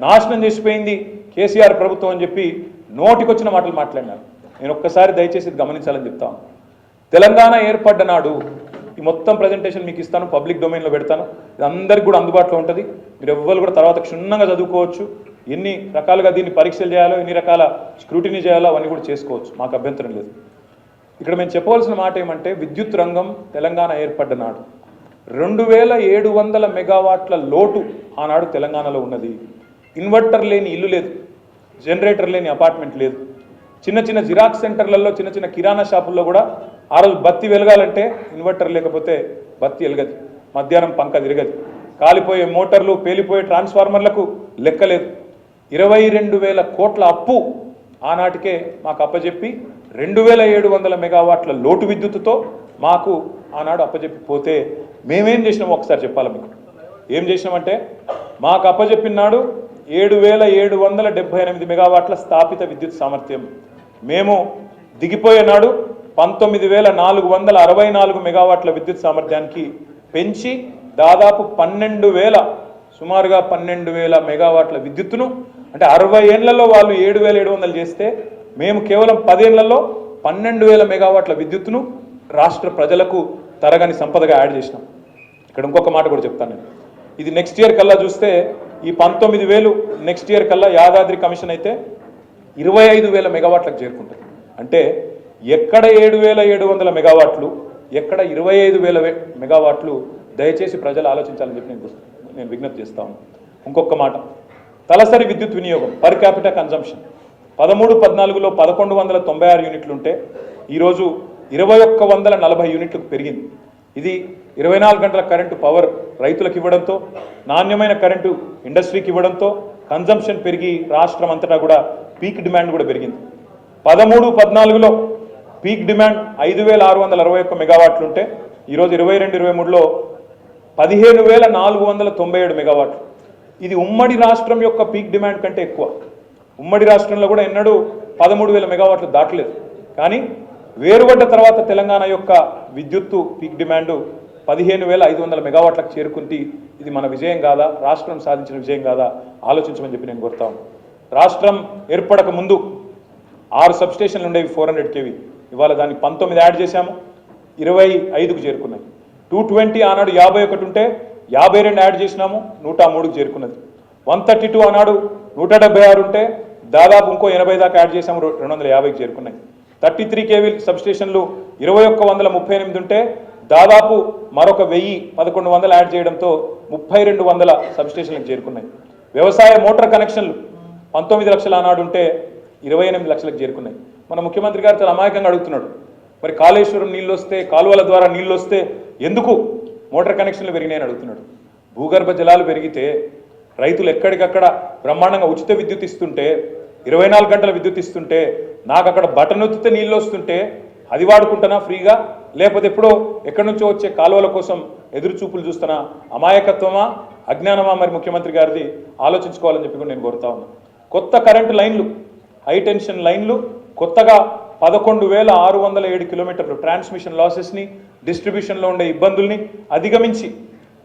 Speaker 2: నాశనం చేసిపోయింది కేసీఆర్ ప్రభుత్వం అని చెప్పి నోటికొచ్చిన మాటలు మాట్లాడినారు. నేను ఒక్కసారి దయచేసి గమనించాలని చెప్తాను. తెలంగాణ ఏర్పడ్డ నాడు ఈ మొత్తం ప్రజెంటేషన్ మీకు ఇస్తాను, పబ్లిక్ డొమైన్లో పెడతాను, ఇది అందరికి కూడా అందుబాటులో ఉంటుంది. మీరు ఎవ్వరు కూడా తర్వాత క్షుణ్ణంగా చదువుకోవచ్చు, ఎన్ని రకాలుగా దీన్ని పరీక్షలు చేయాలో, ఎన్ని రకాల స్క్రూటినీ చేయాలో అవన్నీ కూడా చేసుకోవచ్చు, మాకు అభ్యంతరం లేదు. ఇక్కడ మేము చెప్పవలసిన మాట ఏమంటే విద్యుత్ రంగం తెలంగాణ ఏర్పడ్డ నాడు 2,700 మెగావాట్ల లోటు ఆనాడు తెలంగాణలో ఉన్నది. ఇన్వర్టర్ లేని ఇల్లు లేదు, జనరేటర్ లేని అపార్ట్మెంట్ లేదు. చిన్న చిన్న జిరాక్స్ సెంటర్లలో, చిన్న చిన్న కిరాణా షాపుల్లో కూడా ఆ రోజు బత్తి వెలగాలంటే ఇన్వర్టర్ లేకపోతే బత్తి వెలగదు, మధ్యాహ్నం పంక తిరగదు, కాలిపోయే మోటార్లు, పేలిపోయే ట్రాన్స్ఫార్మర్లకు లెక్కలేదు. 22,000 కోట్ల అప్పు ఆనాటికే మాకు అప్పచెప్పి 2,700 మెగావాట్ల లోటు విద్యుత్తుతో మాకు ఆనాడు అప్పచెప్పి పోతే మేమేం చేసినామో ఒకసారి చెప్పాలి మీకు. ఏం చేసినామంటే మాకు అప్పచెప్పిన నాడు 7,778 మెగావాట్ల స్థాపిత విద్యుత్ సామర్థ్యం, మేము దిగిపోయే నాడు 19,464 మెగావాట్ల విద్యుత్ సామర్థ్యానికి పెంచి దాదాపు 12,000, సుమారుగా 12,000 మెగావాట్ల విద్యుత్తును, అంటే 60 ఏళ్లలో వాళ్ళు 7,700 చేస్తే మేము కేవలం 10 ఏళ్లలో 12,000 మెగావాట్ల విద్యుత్తును రాష్ట్ర ప్రజలకు తరగని సంపదగా యాడ్ చేసినాం. ఇక్కడ ఇంకొక మాట కూడా చెప్తాను నేను, ఇది నెక్స్ట్ ఇయర్ కల్లా చూస్తే ఈ 19,000 నెక్స్ట్ ఇయర్ కల్లా యాదాద్రి కమిషన్ అయితే 25,000 మెగావాట్లకు చేరుకుంటుంది. అంటే ఎక్కడ 7,700 మెగావాట్లు, ఎక్కడ 25,000 మెగావాట్లు, దయచేసి ప్రజలు ఆలోచించాలని చెప్పి నేను విజ్ఞప్తి చేస్తాను. ఇంకొక మాట, తలసరి విద్యుత్ వినియోగం పర్ క్యాపిటల్ కన్జంప్షన్ 13-14లో 1,196 యూనిట్లు ఉంటే ఈరోజు 2,140 యూనిట్లకు పెరిగింది. ఇది 24 గంటల కరెంటు పవర్ రైతులకు ఇవ్వడంతో, నాణ్యమైన కరెంటు ఇండస్ట్రీకి ఇవ్వడంతో కన్జంప్షన్ పెరిగి రాష్ట్రం అంతటా కూడా పీక్ డిమాండ్ కూడా పెరిగింది. 13-14లో పీక్ డిమాండ్ 5,661 మెగావాట్లు ఉంటే ఈరోజు 22-23లో 15,497 మెగావాట్లు. ఇది ఉమ్మడి రాష్ట్రం యొక్క పీక్ డిమాండ్ కంటే ఎక్కువ. ఉమ్మడి రాష్ట్రంలో కూడా ఎన్నడూ 13,000 మెగావాట్లు దాటలేదు. కానీ వేరుపడ్డ తర్వాత తెలంగాణ యొక్క విద్యుత్తు పీక్ డిమాండ్ 15,500 మెగావాట్లకు చేరుకుంది. ఇది మన విజయం కాదా, రాష్ట్రం సాధించిన విజయం కాదా ఆలోచించమని చెప్పి నేను కోరుతాను. రాష్ట్రం ఏర్పడక ముందు 6 సబ్స్టేషన్లు ఉండేవి 400 kV, ఇవాళ దాన్ని 19 యాడ్ చేశాము, 25కు చేరుకున్నాయి. 220 ఆనాడు 51 ఉంటే 52 యాడ్ చేసినాము, 103కు చేరుకున్నది. 132 ఆనాడు 176 ఉంటే దాదాపు ఇంకో 80 దాకా యాడ్ చేసాము, 250కి చేరుకున్నాయి. 33 kV సబ్స్టేషన్లు 2,138 ఉంటే దాదాపు మరొక 1,000-1,100 యాడ్ చేయడంతో 3,200 సబ్స్టేషన్లకు చేరుకున్నాయి. వ్యవసాయ మోటార్ కనెక్షన్లు 19 లక్షల ఆనాడు ఉంటే 28 లక్షలకు చేరుకున్నాయి. మన ముఖ్యమంత్రి గారు చాలా అమాయకంగా అడుగుతున్నాడు, మరి కాళేశ్వరం నీళ్ళు వస్తే, కాలువల ద్వారా నీళ్ళు వస్తే ఎందుకు మోటార్ కనెక్షన్లు పెరిగినాయని అడుగుతున్నాడు. భూగర్భ జలాలు పెరిగితే రైతులు ఎక్కడికక్కడ బ్రహ్మాండంగా ఉచిత విద్యుత్ ఇస్తుంటే 24 గంటల విద్యుత్ ఇస్తుంటే నాకు అక్కడ బటన్ ఒత్తితే నీళ్ళు వస్తుంటే అది వాడుకుంటున్నా ఫ్రీగా, లేకపోతే ఎప్పుడో ఎక్కడి నుంచో వచ్చే కాలువల కోసం ఎదురు చూపులు చూస్తున్నా? అమాయకత్వమా, అజ్ఞానమా? మరి ముఖ్యమంత్రి గారిది ఆలోచించుకోవాలని చెప్పి కూడా నేను కోరుతా ఉన్నా. కొత్త కరెంటు లైన్లు, హై టెన్షన్ లైన్లు కొత్తగా 11,607 కిలోమీటర్లు ట్రాన్స్మిషన్ లాసెస్ని, డిస్ట్రిబ్యూషన్లో ఉండే ఇబ్బందుల్ని అధిగమించి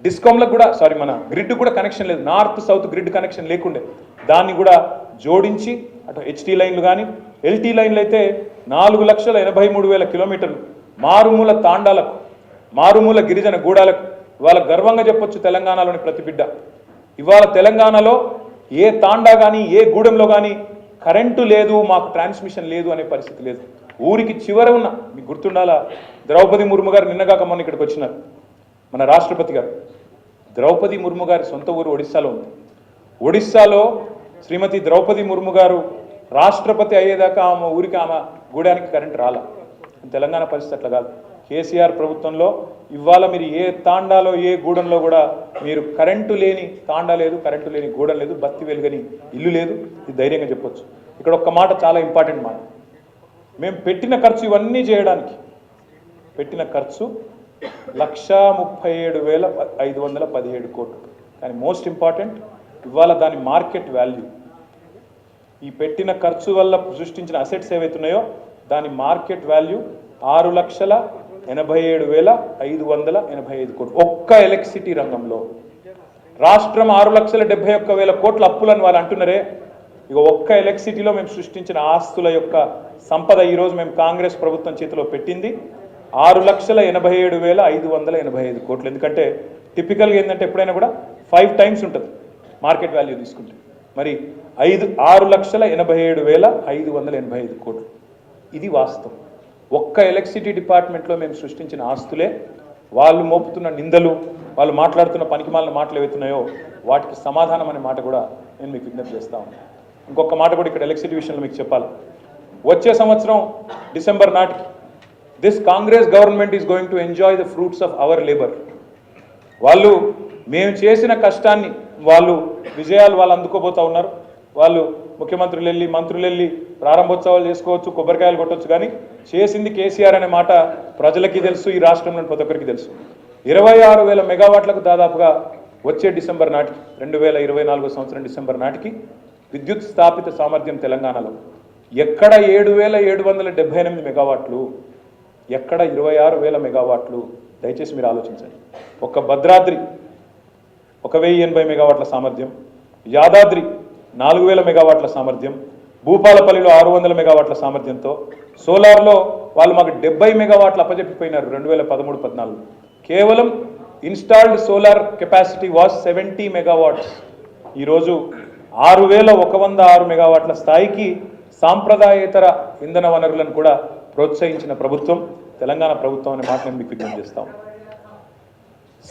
Speaker 2: డిస్కామ్లకు కూడా మన గ్రిడ్ కూడా కనెక్షన్ లేదు, నార్త్ సౌత్ గ్రిడ్ కనెక్షన్ లేకుండే దాన్ని కూడా జోడించి అటు హెచ్టీ లైన్లు కానీ ఎల్టీ లైన్లు అయితే 4,83,000 కిలోమీటర్లు మారుమూల తాండాలకు, మారుమూల గిరిజన గూడాలకు ఇవాళ గర్వంగా చెప్పొచ్చు తెలంగాణలోని ప్రతి బిడ్డ. ఇవాళ తెలంగాణలో ఏ తాండా కానీ ఏ గూడెంలో కానీ కరెంటు లేదు, మాకు ట్రాన్స్మిషన్ లేదు అనే పరిస్థితి లేదు. ఊరికి చివర ఉన్న, మీకు గుర్తుండాలా, ద్రౌపది ముర్ము గారు నిన్నగాక మొన్న ఇక్కడికి వచ్చినారు. మన రాష్ట్రపతి గారు, ద్రౌపది ముర్ము గారి సొంత ఊరు ఒడిస్సాలో ఉంది. ఒడిస్సాలో శ్రీమతి ద్రౌపది ముర్ము గారు రాష్ట్రపతి అయ్యేదాకా ఆమె ఊరికి, ఆమె గూడానికి కరెంటు రాలా. తెలంగాణ పరిస్థితి అట్లా కాదు. కేసీఆర్ ప్రభుత్వంలో ఇవాళ మీరు ఏ తాండాలో ఏ గూడెంలో కూడా మీరు కరెంటు లేని తాండా లేదు, కరెంటు లేని గూడెం లేదు, బత్తి వెలుగని ఇల్లు లేదు. ఇది ధైర్యంగా చెప్పొచ్చు. ఇక్కడ ఒక్క మాట చాలా ఇంపార్టెంట్ మాట, మేము పెట్టిన ఖర్చు ఇవన్నీ చేయడానికి పెట్టిన ఖర్చు 1,37,517 కోట్లు. కానీ మోస్ట్ ఇంపార్టెంట్ ఇవాళ దాని మార్కెట్ వాల్యూ, ఈ పెట్టిన ఖర్చు వల్ల సృష్టించిన అసెట్స్ ఏవైతున్నాయో దాని మార్కెట్ వాల్యూ 6,87,585 కోట్లు. ఒక్క ఎలక్ట్రిసిటీ రంగంలో రాష్ట్రం 6,71,000 కోట్ల అప్పులని వాళ్ళు అంటున్నారే. ఇక ఒక్క ఎలక్ట్రిసిటీలో మేము సృష్టించిన ఆస్తుల యొక్క సంపద ఈరోజు మేము కాంగ్రెస్ ప్రభుత్వం చేతిలో పెట్టింది 6,87,585 కోట్లు. ఎందుకంటే టిపికల్గా ఏంటంటే ఎప్పుడైనా కూడా 5 టైమ్స్ ఉంటుంది మార్కెట్ వాల్యూ తీసుకుంటే, మరి 6,87,585 కోట్లు. ఇది వాస్తవం. ఒక్క ఎలక్ట్రిసిటీ డిపార్ట్మెంట్లో మేము సృష్టించిన ఆస్తులే. వాళ్ళు మోపుతున్న నిందలు, వాళ్ళు మాట్లాడుతున్న పనికిమాలిన మాటలు ఏవైతున్నాయో వాటికి సమాధానం అనే మాట కూడా నేను మీకు విజ్ఞప్తి చేస్తా ఉన్నాను. ఇంకొక మాట కూడా ఇక్కడ ఎలక్ట్రిసిటీ విషయంలో మీకు చెప్పాలి. వచ్చే సంవత్సరం డిసెంబర్ నాటికి this Congress government is going to enjoy the fruits of our labour. వాళ్ళు మేము చేసిన కష్టాన్ని వాళ్ళు విజయాలు వాళ్ళు అందుకోబోతా ఉన్నారు. వాళ్ళు ముఖ్యమంత్రులు వెళ్ళి, మంత్రులు వెళ్ళి ప్రారంభోత్సవాలు చేసుకోవచ్చు, కొబ్బరికాయలు కొట్టవచ్చు, కానీ చేసింది కేసీఆర్ అనే మాట ప్రజలకి తెలుసు, ఈ రాష్ట్రంలోని ప్రతి ఒక్కరికి తెలుసు. 26,000 మెగావాట్లకు దాదాపుగా వచ్చే డిసెంబర్ నాటికి, 2024 సంవత్సరం డిసెంబర్ నాటికి విద్యుత్ స్థాపిత సామర్థ్యం తెలంగాణలో ఎక్కడ 7,778 మెగావాట్లు, ఎక్కడ 26,000 మెగావాట్లు. దయచేసి మీరు ఆలోచించండి. ఒక భద్రాద్రి 1,080 మెగావాట్ల సామర్థ్యం, యాదాద్రి 4,000 మెగావాట్ల సామర్థ్యం, భూపాలపల్లిలో 600 మెగావాట్ల సామర్థ్యంతో సోలార్లో వాళ్ళు మాకు 70 మెగావాట్లు అప్పచెప్పిపోయినారు 2013-14. కేవలం installed solar capacity was 70 megawatts. ఈరోజు 6,106 మెగావాట్ల స్థాయికి సాంప్రదాయేతర ఇంధన వనరులను కూడా ప్రోత్సహించిన ప్రభుత్వం తెలంగాణ ప్రభుత్వం అనే మాట నేను మీకు విజ్ఞప్తి చేస్తాం.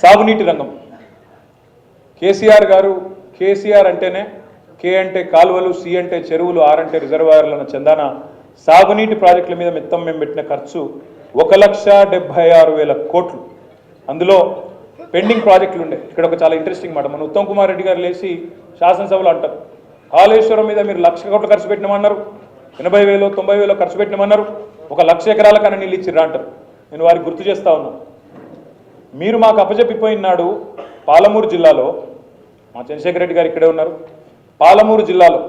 Speaker 2: సాగునీటి రంగం, కేసీఆర్ గారు, కేసీఆర్ అంటేనే కే అంటే కాలువలు, సి అంటే చెరువులు, ఆర్ అంటే రిజర్వాయర్ల చందాన సాగునీటి ప్రాజెక్టుల మీద మొత్తం మేము పెట్టిన ఖర్చు 1,76,000 కోట్లు. అందులో పెండింగ్ ప్రాజెక్టులు ఉండే. ఇక్కడ ఒక చాలా ఇంట్రెస్టింగ్ మాట, మన ఉత్తమ్ కుమార్ రెడ్డి గారు లేచి శాసనసభలో అంటారు, కాళేశ్వరం మీద మీరు 1,00,000 కోట్లు ఖర్చు పెట్టినామన్నారు, 80,000 90,000 ఖర్చు పెట్టినామన్నారు, 1,00,000 ఎకరాల కన్నా నీళ్ళు ఇచ్చిర్రా అంటారు. నేను వారికి గుర్తు చేస్తా ఉన్నాను, మీరు మాకు అప్పచెప్పిపోయినాడు పాలమూరు జిల్లాలో, మా చంద్రశేఖర్ రెడ్డి గారు ఇక్కడే ఉన్నారు, పాలమూరు జిల్లాలో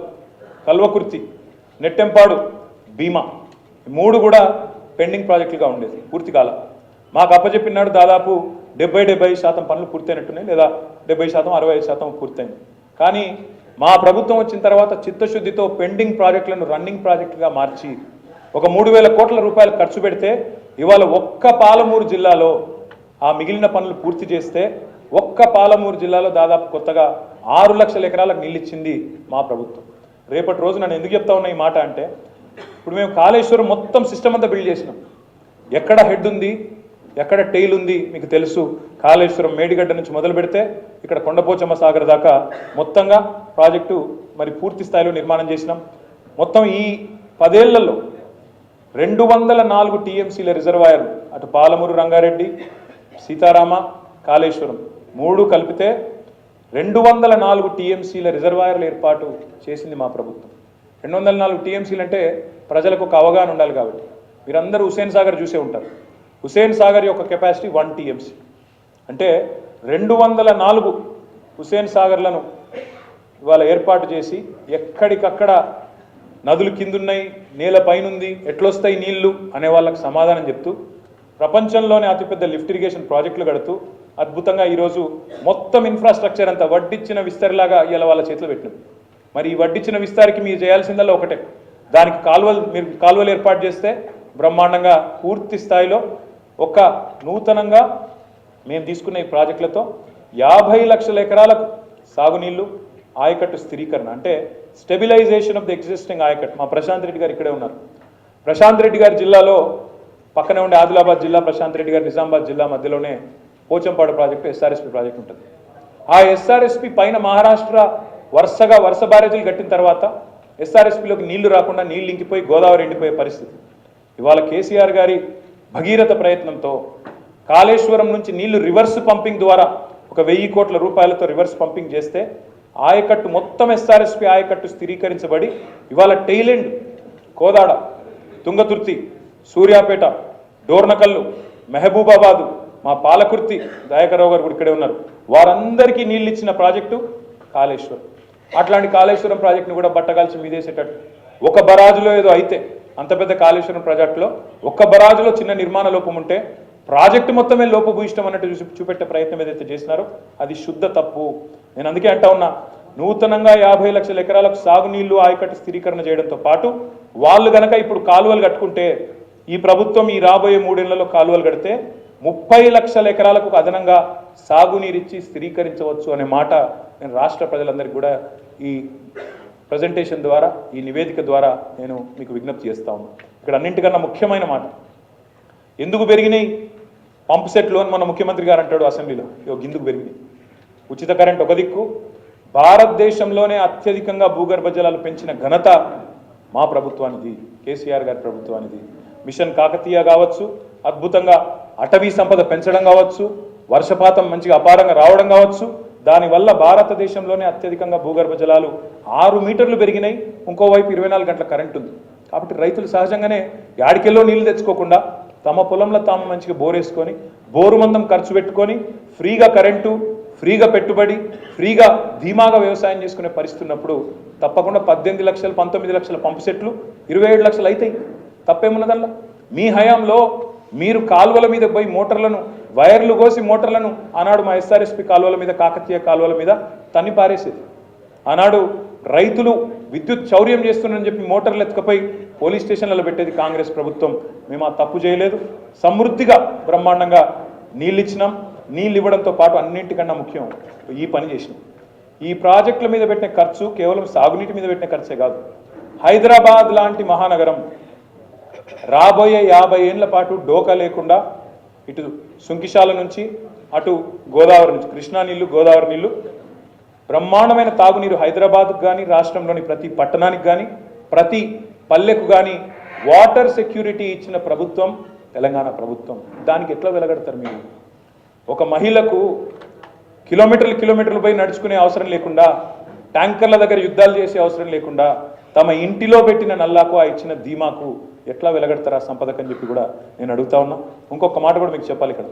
Speaker 2: కల్వకుర్తి, నెట్టెంపాడు, భీమా 3 కూడా పెండింగ్ ప్రాజెక్టులుగా ఉండేది, పూర్తి కాల. మాకు అప్పచెప్పినాడు దాదాపు 70% పనులు పూర్తయినట్టున్నాయి, లేదా 70% 65% పూర్తయింది. కానీ మా ప్రభుత్వం వచ్చిన తర్వాత చిత్తశుద్ధితో పెండింగ్ ప్రాజెక్టులను రన్నింగ్ ప్రాజెక్టుగా మార్చి ఒక 3,000 కోట్ల రూపాయలు ఖర్చు పెడితే ఇవాళ ఒక్క పాలమూరు జిల్లాలో ఆ మిగిలిన పనులు పూర్తి చేస్తే ఒక్క పాలమూరు జిల్లాలో దాదాపు కొత్తగా 6 లక్షల ఎకరాలకు నీళ్ళిచ్చింది మా ప్రభుత్వం. రేపటి రోజు నన్ను ఎందుకు చెప్తా ఉన్నా ఈ మాట అంటే, ఇప్పుడు మేము కాళేశ్వరం మొత్తం సిస్టమ్ అంతా బిల్డ్ చేసినాం. ఎక్కడ హెడ్ ఉంది, ఎక్కడ టెయిల్ ఉంది మీకు తెలుసు. కాళేశ్వరం మేడిగడ్డ నుంచి మొదలు పెడితే ఇక్కడ కొండపోచమ్మ సాగర్ దాకా మొత్తంగా ప్రాజెక్టు మరి పూర్తి స్థాయిలో నిర్మాణం చేసినాం. మొత్తం ఈ 10 ఏళ్లలో 204 టీఎంసీల రిజర్వాయర్లు, అటు పాలమూరు రంగారెడ్డి, సీతారామ, కాళేశ్వరం 3 కలిపితే 204 టీఎంసీల రిజర్వాయర్ల ఏర్పాటు చేసింది మా ప్రభుత్వం. 204 టీఎంసీలు అంటే ప్రజలకు ఒక అవగాహన ఉండాలి కాబట్టి మీరందరూ హుస్సేన్ సాగర్ చూసే ఉంటారు. హుస్సేన్ సాగర్ యొక్క కెపాసిటీ 1 టీఎంసీ అంటే 204 హుస్సేన్ సాగర్లను ఇవాళ ఏర్పాటు చేసి ఎక్కడికక్కడ నదులు కిందున్నాయి, నేల పైనుంది, ఎట్లొస్తాయి నీళ్లు అనే వాళ్ళకి సమాధానం చెప్తూ ప్రపంచంలోనే అతిపెద్ద లిఫ్ట్ ఇరిగేషన్ ప్రాజెక్టులు కడుతూ అద్భుతంగా ఈరోజు మొత్తం ఇన్ఫ్రాస్ట్రక్చర్ అంతా వడ్డిచ్చిన విస్తరిలాగా ఇలా వాళ్ళ చేతిలో పెట్టింది. మరి ఈ వడ్డిచ్చిన విస్తారికి మీరు చేయాల్సిందల్లా ఒకటే, దానికి మీరు కాలువలు ఏర్పాటు చేస్తే బ్రహ్మాండంగా పూర్తి స్థాయిలో ఒక నూతనంగా మేము తీసుకున్న ఈ ప్రాజెక్టులతో 50 లక్షల ఎకరాలకు సాగునీళ్లు, ఆయకట్టు స్థిరీకరణ అంటే స్టెబిలైజేషన్ ఆఫ్ ది ఎగ్జిస్టింగ్ ఆయకట్టు. మా ప్రశాంత్ రెడ్డి గారు ఇక్కడే ఉన్నారు. ప్రశాంత్ రెడ్డి గారి జిల్లాలో పక్కనే ఉండే ఆదిలాబాద్ జిల్లా, ప్రశాంత్ రెడ్డి గారి నిజామాబాద్ జిల్లా మధ్యలోనే పోచంపాడు ప్రాజెక్టు ఎస్ఆర్ఎస్పి ప్రాజెక్టు ఉంటుంది. ఆ ఎస్ఆర్ఎస్పి పైన మహారాష్ట్ర వరుస బ్యారేజీలు కట్టిన తర్వాత ఎస్ఆర్ఎస్పిలోకి నీళ్లు రాకుండా నీళ్లు ఇంకిపోయి గోదావరి ఎండిపోయే పరిస్థితి. ఇవాళ కేసీఆర్ గారి భగీరథ ప్రయత్నంతో కాళేశ్వరం నుంచి నీళ్లు రివర్స్ పంపింగ్ ద్వారా ఒక 1000 కోట్ల రూపాయలతో రివర్స్ పంపింగ్ చేస్తే ఆయకట్టు మొత్తం ఎస్ఆర్ఎస్పి ఆయకట్టు స్థిరీకరించబడి ఇవాళ టైలెండ్, కోదాడ, తుంగతుర్తి, సూర్యాపేట, డోర్నకల్లు, మహబూబాబాదు, మా పాలకుర్తి, దయాకర్రావు గారు కూడా ఇక్కడే ఉన్నారు, వారందరికీ నీళ్ళు ఇచ్చిన ప్రాజెక్టు కాళేశ్వరం. అట్లాంటి కాళేశ్వరం ప్రాజెక్టును కూడా బట్టగాల్చి మీదేసేటట్టు ఒక బరాజులో ఏదో అయితే అంత పెద్ద కాళేశ్వరం ప్రాజెక్టులో ఒక్క బరాజులో చిన్న నిర్మాణ లోపం ఉంటే ప్రాజెక్టు మొత్తమే లోపభూయిష్టం అన్నట్టు చూపెట్టే ప్రయత్నం ఏదైతే చేసినారో అది శుద్ధ తప్పు. నేను అందుకే అంటా ఉన్నా, నూతనంగా 50 లక్షల ఎకరాలకు సాగునీళ్లు ఆయకట్టు స్థిరీకరణ చేయడంతో పాటు వాళ్ళు గనక ఇప్పుడు కాలువలు కట్టుకుంటే ఈ ప్రభుత్వం ఈ రాబోయే 3 ఏళ్లలో కాలువలు కడితే 30 లక్షల ఎకరాలకు అదనంగా సాగునీరిచ్చి స్థిరీకరించవచ్చు అనే మాట నేను రాష్ట్ర ప్రజలందరికీ కూడా ఈ ప్రజెంటేషన్ ద్వారా, ఈ నివేదిక ద్వారా నేను మీకు విజ్ఞప్తి చేస్తా ఉన్నాను. ఇక్కడ అన్నింటికన్నా ముఖ్యమైన మాట, ఎందుకు పెరిగినాయి పంప్ సెట్లు అని మన ముఖ్యమంత్రి గారు అంటాడు అసెంబ్లీలో. ఎందుకు పెరిగినాయి? ఉచిత కరెంట్ ఒక దిక్కు, భారతదేశంలోనే అత్యధికంగా భూగర్భ జలాలు పెంచిన ఘనత మా ప్రభుత్వానిది, కేసీఆర్ గారి ప్రభుత్వానిది. మిషన్ కాకతీయ కావచ్చు, అద్భుతంగా అటవీ సంపద పెంచడం కావచ్చు, వర్షపాతం మంచిగా అపారంగా రావడం కావచ్చు, దానివల్ల భారతదేశంలోనే అత్యధికంగా భూగర్భ జలాలు 6 మీటర్లు పెరిగినాయి. ఇంకోవైపు 24 గంటల కరెంట్ ఉంది. కాబట్టి రైతులు సహజంగానే యాడికెల్లో నీళ్లు తెచ్చుకోకుండా తమ పొలంలో తాము మంచిగా బోరేసుకొని బోరు మందం ఖర్చు పెట్టుకొని ఫ్రీగా కరెంటు, ఫ్రీగా పెట్టుబడి, ఫ్రీగా ధీమాగా వ్యవసాయం చేసుకునే పరిస్థితి ఉన్నప్పుడు తప్పకుండా 18 లక్షలు 19 లక్షల పంపు సెట్లు 27 లక్షలు అవుతాయి. తప్పేమున్నదల్లా? మీ హయాంలో మీరు కాలువల మీద పోయి మోటార్లను, వైర్లు కోసి మోటార్లను ఆనాడు మా ఎస్ఆర్ఎస్పి కాలువల మీద, కాకతీయ కాలువల మీద తన్ని పారేసేది. ఆనాడు రైతులు విద్యుత్ చౌర్యం చేస్తున్నారని చెప్పి మోటార్లు ఎత్తుకపోయి పోలీస్ స్టేషన్లలో పెట్టేది కాంగ్రెస్ ప్రభుత్వం. మేము ఆ తప్పు చేయలేదు. సమృద్ధిగా బ్రహ్మాండంగా నీళ్ళు ఇచ్చినాం. నీళ్ళు ఇవ్వడంతో పాటు అన్నింటికన్నా ముఖ్యం ఈ పని చేసినాం. ఈ ప్రాజెక్టుల మీద పెట్టిన ఖర్చు కేవలం సాగునీటి మీద పెట్టిన ఖర్చే కాదు. హైదరాబాద్ లాంటి మహానగరం రాబోయే 50 ఏళ్ల పాటు డోకా లేకుండా ఇటు సుంకిశాల నుంచి అటు గోదావరి నుంచి కృష్ణా నీళ్లు, గోదావరి నీళ్లు, బ్రహ్మాండమైన తాగునీరు హైదరాబాద్కు కానీ, రాష్ట్రంలోని ప్రతి పట్టణానికి కానీ, ప్రతి పల్లెకు కానీ వాటర్ సెక్యూరిటీ ఇచ్చిన ప్రభుత్వం తెలంగాణ ప్రభుత్వం. దానికి ఎట్లా వెలగడతారు మీరు? ఒక మహిళకు కిలోమీటర్లు పోయి నడుచుకునే అవసరం లేకుండా, ట్యాంకర్ల దగ్గర యుద్ధాలు చేసే అవసరం లేకుండా తమ ఇంటిలో పెట్టిన నల్లాకు ఆ ఇచ్చిన ధీమాకు ఎట్లా వెలగడతారా సంపదకని చెప్పి కూడా నేను అడుగుతా ఉన్నా. ఇంకొక మాట కూడా మీకు చెప్పాలి. ఇక్కడ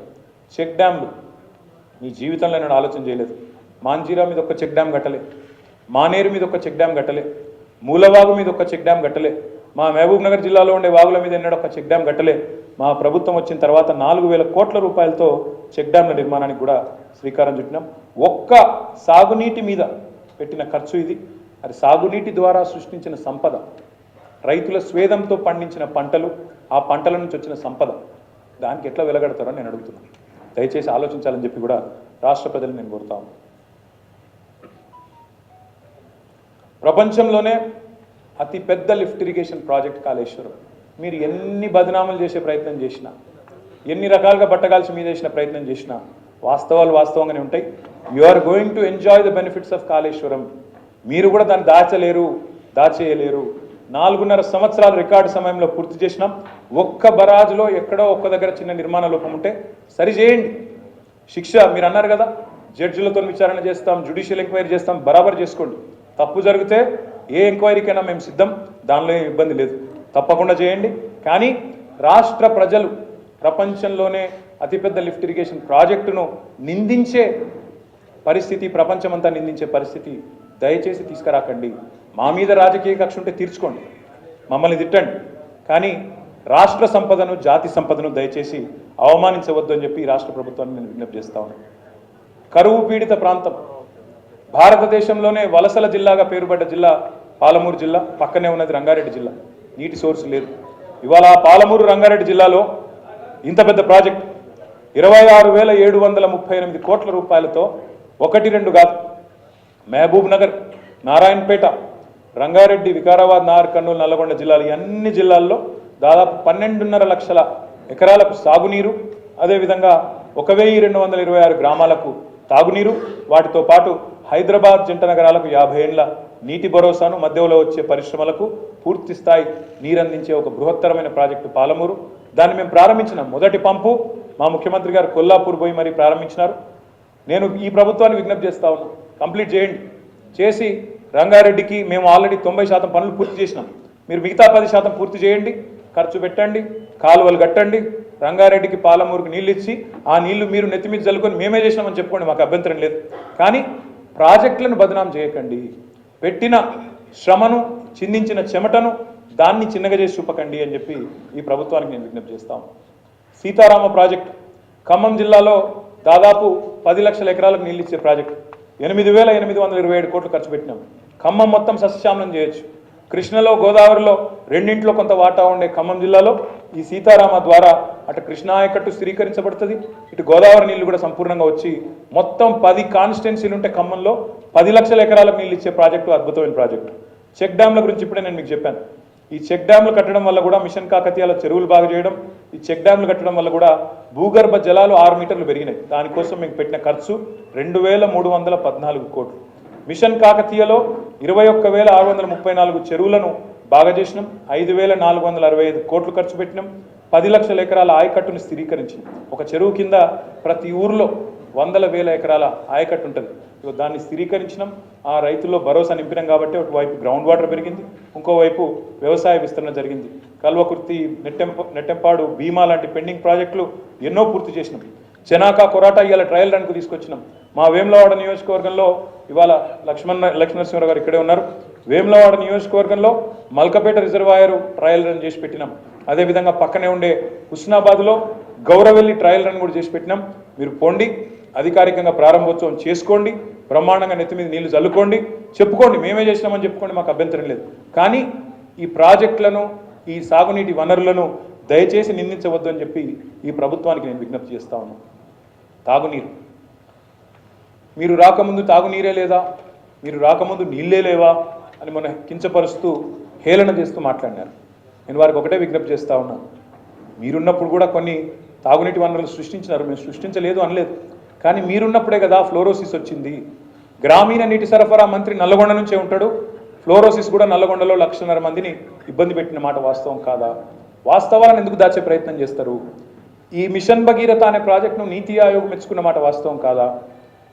Speaker 2: చెక్ డ్యామ్లు మీ జీవితంలో నేను ఆలోచన చేయలేదు. మాంజీరా మీద ఒక చెక్ డ్యామ్ కట్టలే, మానేరు మీద ఒక చెక్ డ్యామ్ కట్టలే, మూలవాగు మీద ఒక చెక్ డ్యామ్ కట్టలే, మా మహబూబ్ నగర్ జిల్లాలో ఉండే వాగుల మీద ఎన్నడూ ఒక చెక్ డ్యామ్ కట్టలే. మా ప్రభుత్వం వచ్చిన తర్వాత 4000 కోట్ల రూపాయలతో చెక్ డ్యామ్ల నిర్మాణానికి కూడా శ్రీకారం చుట్టినాం. ఒక్క సాగునీటి మీద పెట్టిన ఖర్చు ఇది. అది సాగునీటి ద్వారా సృష్టించిన సంపద, రైతుల స్వేదంతో పండించిన పంటలు, ఆ పంటల నుంచి వచ్చిన సంపద, దానికి ఎట్లా వెలగడతారో నేను అడుగుతున్నాను. దయచేసి ఆలోచించాలని చెప్పి కూడా రాష్ట్ర ప్రజలు నేను కోరుతా ఉన్నాను. ప్రపంచంలోనే అతి పెద్ద లిఫ్ట్ ఇరిగేషన్ ప్రాజెక్ట్ కాళేశ్వరం. మీరు ఎన్ని బదనాములు చేసే ప్రయత్నం చేసినా, ఎన్ని రకాలుగా బట్టగాల్చి మీద చేసిన ప్రయత్నం చేసినా వాస్తవాలు వాస్తవంగానే ఉంటాయి. You are going to enjoy the benefits of Kaleshwaram. మీరు కూడా దాన్ని దాచేయలేరు. 4.5 సంవత్సరాలు రికార్డు సమయంలో పూర్తి చేసినాం. ఒక్క బరాజులో ఎక్కడో ఒక్క దగ్గర చిన్న నిర్మాణ లోపం ఉంటే సరిచేయండి. శిక్ష మీరు అన్నారు కదా, జడ్జిలతో విచారణ చేస్తాం, జ్యుడిషియల్ ఎంక్వైరీ చేస్తాం, బరాబర్ చేసుకోండి. తప్పు జరిగితే ఏ ఎంక్వైరీకైనా మేము సిద్ధం, దానిలో ఏం ఇబ్బంది లేదు, తప్పకుండా చేయండి. కానీ రాష్ట్ర ప్రజలు ప్రపంచంలోనే అతిపెద్ద లిఫ్ట్ ఇరిగేషన్ ప్రాజెక్టును నిందించే పరిస్థితి, ప్రపంచమంతా నిందించే పరిస్థితి దయచేసి తీసుకురాకండి. మా మీద రాజకీయ కక్ష ఉంటే తీర్చుకోండి, మమ్మల్ని తిట్టండి, కానీ రాష్ట్ర సంపదను, జాతి సంపదను దయచేసి అవమానించవద్దు అని చెప్పి రాష్ట్ర ప్రభుత్వాన్ని నేను విజ్ఞప్తి చేస్తా ఉన్నాను. కరువు పీడిత ప్రాంతం, భారతదేశంలోనే వలసల జిల్లాగా పేరుపడ్డ జిల్లా పాలమూరు జిల్లా, పక్కనే ఉన్నది రంగారెడ్డి జిల్లా. నీటి సోర్స్ లేదు. ఇవాళ పాలమూరు రంగారెడ్డి జిల్లాలో ఇంత పెద్ద ప్రాజెక్ట్ 26,738 కోట్ల రూపాయలతో 1-2 కాదు, మహబూబ్ నగర్, నారాయణపేట, రంగారెడ్డి, వికారాబాద్, నార్, కర్నూలు, నల్లగొండ జిల్లాలు, అన్ని జిల్లాల్లో దాదాపు 12.5 లక్షల ఎకరాలకు సాగునీరు, అదేవిధంగా 1,226 గ్రామాలకు తాగునీరు, వాటితో పాటు హైదరాబాద్ జంట నగరాలకు 50 ఏళ్ల నీటి భరోసాను, మధ్యలో వచ్చే పరిశ్రమలకు పూర్తి స్థాయి నీరందించే ఒక బృహత్తరమైన ప్రాజెక్టు పాలమూరు. దాన్ని మేము ప్రారంభించిన మొదటి పంపు మా ముఖ్యమంత్రి గారు కొల్లాపూర్ పోయి మరీ ప్రారంభించినారు. నేను ఈ ప్రభుత్వాన్ని విజ్ఞప్తి చేస్తా ఉన్నాను, కంప్లీట్ చేయండి. చేసి రంగారెడ్డికి మేము ఆల్రెడీ 90% పనులు పూర్తి చేసినాం, మీరు మిగతా 10% పూర్తి చేయండి, ఖర్చు పెట్టండి, కాలువలు కట్టండి, రంగారెడ్డికి, పాలమూరుకి నీళ్ళు ఇచ్చి ఆ నీళ్లు మీరు నెత్తి మీద చల్లుకొని మేమే చేసినామని చెప్పుకోండి, మాకు అభ్యంతరం లేదు. కానీ ప్రాజెక్టులను బదనాం చేయకండి, పెట్టిన శ్రమను, చిందించిన చెమటను దాన్ని చిన్నగా చేసి చూపకండి అని చెప్పి ఈ ప్రభుత్వానికి నేను విజ్ఞప్తి చేస్తాను. సీతారామ ప్రాజెక్టు ఖమ్మం జిల్లాలో దాదాపు 10 లక్షల ఎకరాలకు నీళ్ళు ఇచ్చే ప్రాజెక్టు, 8,827 కోట్లు ఖర్చు పెట్టినాం. ఖమ్మం మొత్తం సస్యశ్యామలం చేయొచ్చు. కృష్ణలో, గోదావరిలో రెండింట్లో కొంత వాటా ఉండే ఖమ్మం జిల్లాలో ఈ సీతారామ ద్వారా అటు కృష్ణా ఆయకట్టు స్థిరీకరించబడుతుంది, ఇటు గోదావరి నీళ్లు కూడా సంపూర్ణంగా వచ్చి మొత్తం 10 కాన్స్టిట్యున్సీలు ఉంటే ఖమ్మంలో 10 లక్షల ఎకరాలకు నీళ్ళు ఇచ్చే ప్రాజెక్టు, అద్భుతమైన ప్రాజెక్టు. చెక్ డ్యాంల గురించి ఇప్పుడే నేను మీకు చెప్పాను. ఈ చెక్ డ్యాంలు కట్టడం వల్ల కూడా మిషన్ కాకతీయాల చెరువులు బాగా చేయడం, ఈ చెక్ డ్యాంలు కట్టడం వల్ల కూడా భూగర్భ జలాలు 6 మీటర్లు పెరిగినాయి. దానికోసం మీకు పెట్టిన ఖర్చు 2,314 కోట్లు. మిషన్ కాకతీయలో 21,634 చెరువులను బాగా చేసినాం, 5,465 కోట్లు ఖర్చు పెట్టినాం, 10 లక్షల ఎకరాల ఆయకట్టును స్థిరీకరించినాం. ఒక చెరువు కింద ప్రతి ఊర్లో 100,000 ఎకరాల ఆయకట్టు ఉంటుంది, దాన్ని స్థిరీకరించినాం. ఆ రైతుల్లో భరోసా నింపినాం కాబట్టి ఒకవైపు గ్రౌండ్ వాటర్ పెరిగింది, ఇంకోవైపు వ్యవసాయ విస్తరణ జరిగింది. కల్వకుర్తి, నెట్టెంపాడు, భీమా లాంటి పెండింగ్ ప్రాజెక్టులు ఎన్నో పూర్తి చేసినాం. చెనాక, కొరాటా ఇవాళ ట్రయల్ రన్కు తీసుకొచ్చినాం. మా వేములవాడ నియోజకవర్గంలో ఇవాళ లక్ష్మణనరసింహరావు గారు ఇక్కడే ఉన్నారు. వేములవాడ నియోజకవర్గంలో మల్కపేట రిజర్వాయర్ ట్రయల్ రన్ చేసి పెట్టినాం. అదేవిధంగా పక్కనే ఉండే హుస్నాబాద్లో గౌరవెల్లి ట్రయల్ రన్ కూడా చేసి పెట్టినాం. మీరు పోండి, అధికారికంగా ప్రారంభోత్సవం చేసుకోండి, బ్రహ్మాండంగా నెత్తి మీద నీళ్లు చల్లుకోండి, చెప్పుకోండి మేమే చేసినామని చెప్పుకోండి, మాకు అభ్యంతరం లేదు. కానీ ఈ ప్రాజెక్టులను, ఈ సాగునీటి వనరులను దయచేసి నిందించవద్దు అని చెప్పి ఈ ప్రభుత్వానికి నేను విజ్ఞప్తి చేస్తా ఉన్నాను. తాగునీరు, మీరు రాకముందు తాగునీరే లేదా, మీరు రాకముందు నీళ్ళే లేవా అని మన కించపరుస్తూ, హేళన చేస్తూ మాట్లాడినారు. నేను వారికి ఒకటే విజ్ఞప్తి చేస్తూ ఉన్నాను, మీరున్నప్పుడు కూడా కొన్ని తాగునీటి వనరులు సృష్టించినారు, మేము సృష్టించలేదు అనలేదు. కానీ మీరున్నప్పుడే కదా ఫ్లోరోసిస్ వచ్చింది. గ్రామీణ నీటి సరఫరా మంత్రి నల్లగొండ నుంచే ఉంటాడు, ఫ్లోరోసిస్ కూడా నల్లగొండలో 1,50,000 మందిని ఇబ్బంది పెట్టిన మాట వాస్తవం కాదా? వాస్తవాలను ఎందుకు దాచే ప్రయత్నం చేస్తారు? ఈ మిషన్ భగీరథ అనే ప్రాజెక్టును నీతి ఆయోగ్ మెచ్చుకున్న మాట వాస్తవం కాదా?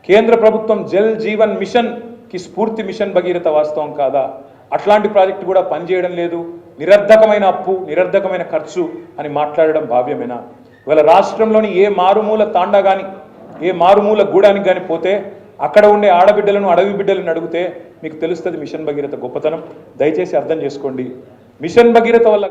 Speaker 2: కేంద్ర ప్రభుత్వం జల్ జీవన్ మిషన్కి స్ఫూర్తి మిషన్ భగీరథ వాస్తవం కాదా? అట్లాంటి ప్రాజెక్టు కూడా పనిచేయడం లేదు, నిరర్ధకమైన అప్పు, నిరర్ధకమైన ఖర్చు అని మాట్లాడడం భావ్యమేనా? ఇవాళ రాష్ట్రంలోని ఏ మారుమూల తాండా కానీ, ఏ మారుమూల గూడానికి కానీ పోతే అక్కడ ఉండే ఆడబిడ్డలను, అడవి బిడ్డలను అడిగితే మీకు తెలుస్తుంది మిషన్ భగీరథ గొప్పతనం. దయచేసి అర్థం చేసుకోండి. మిషన్ భగీరథ వల్ల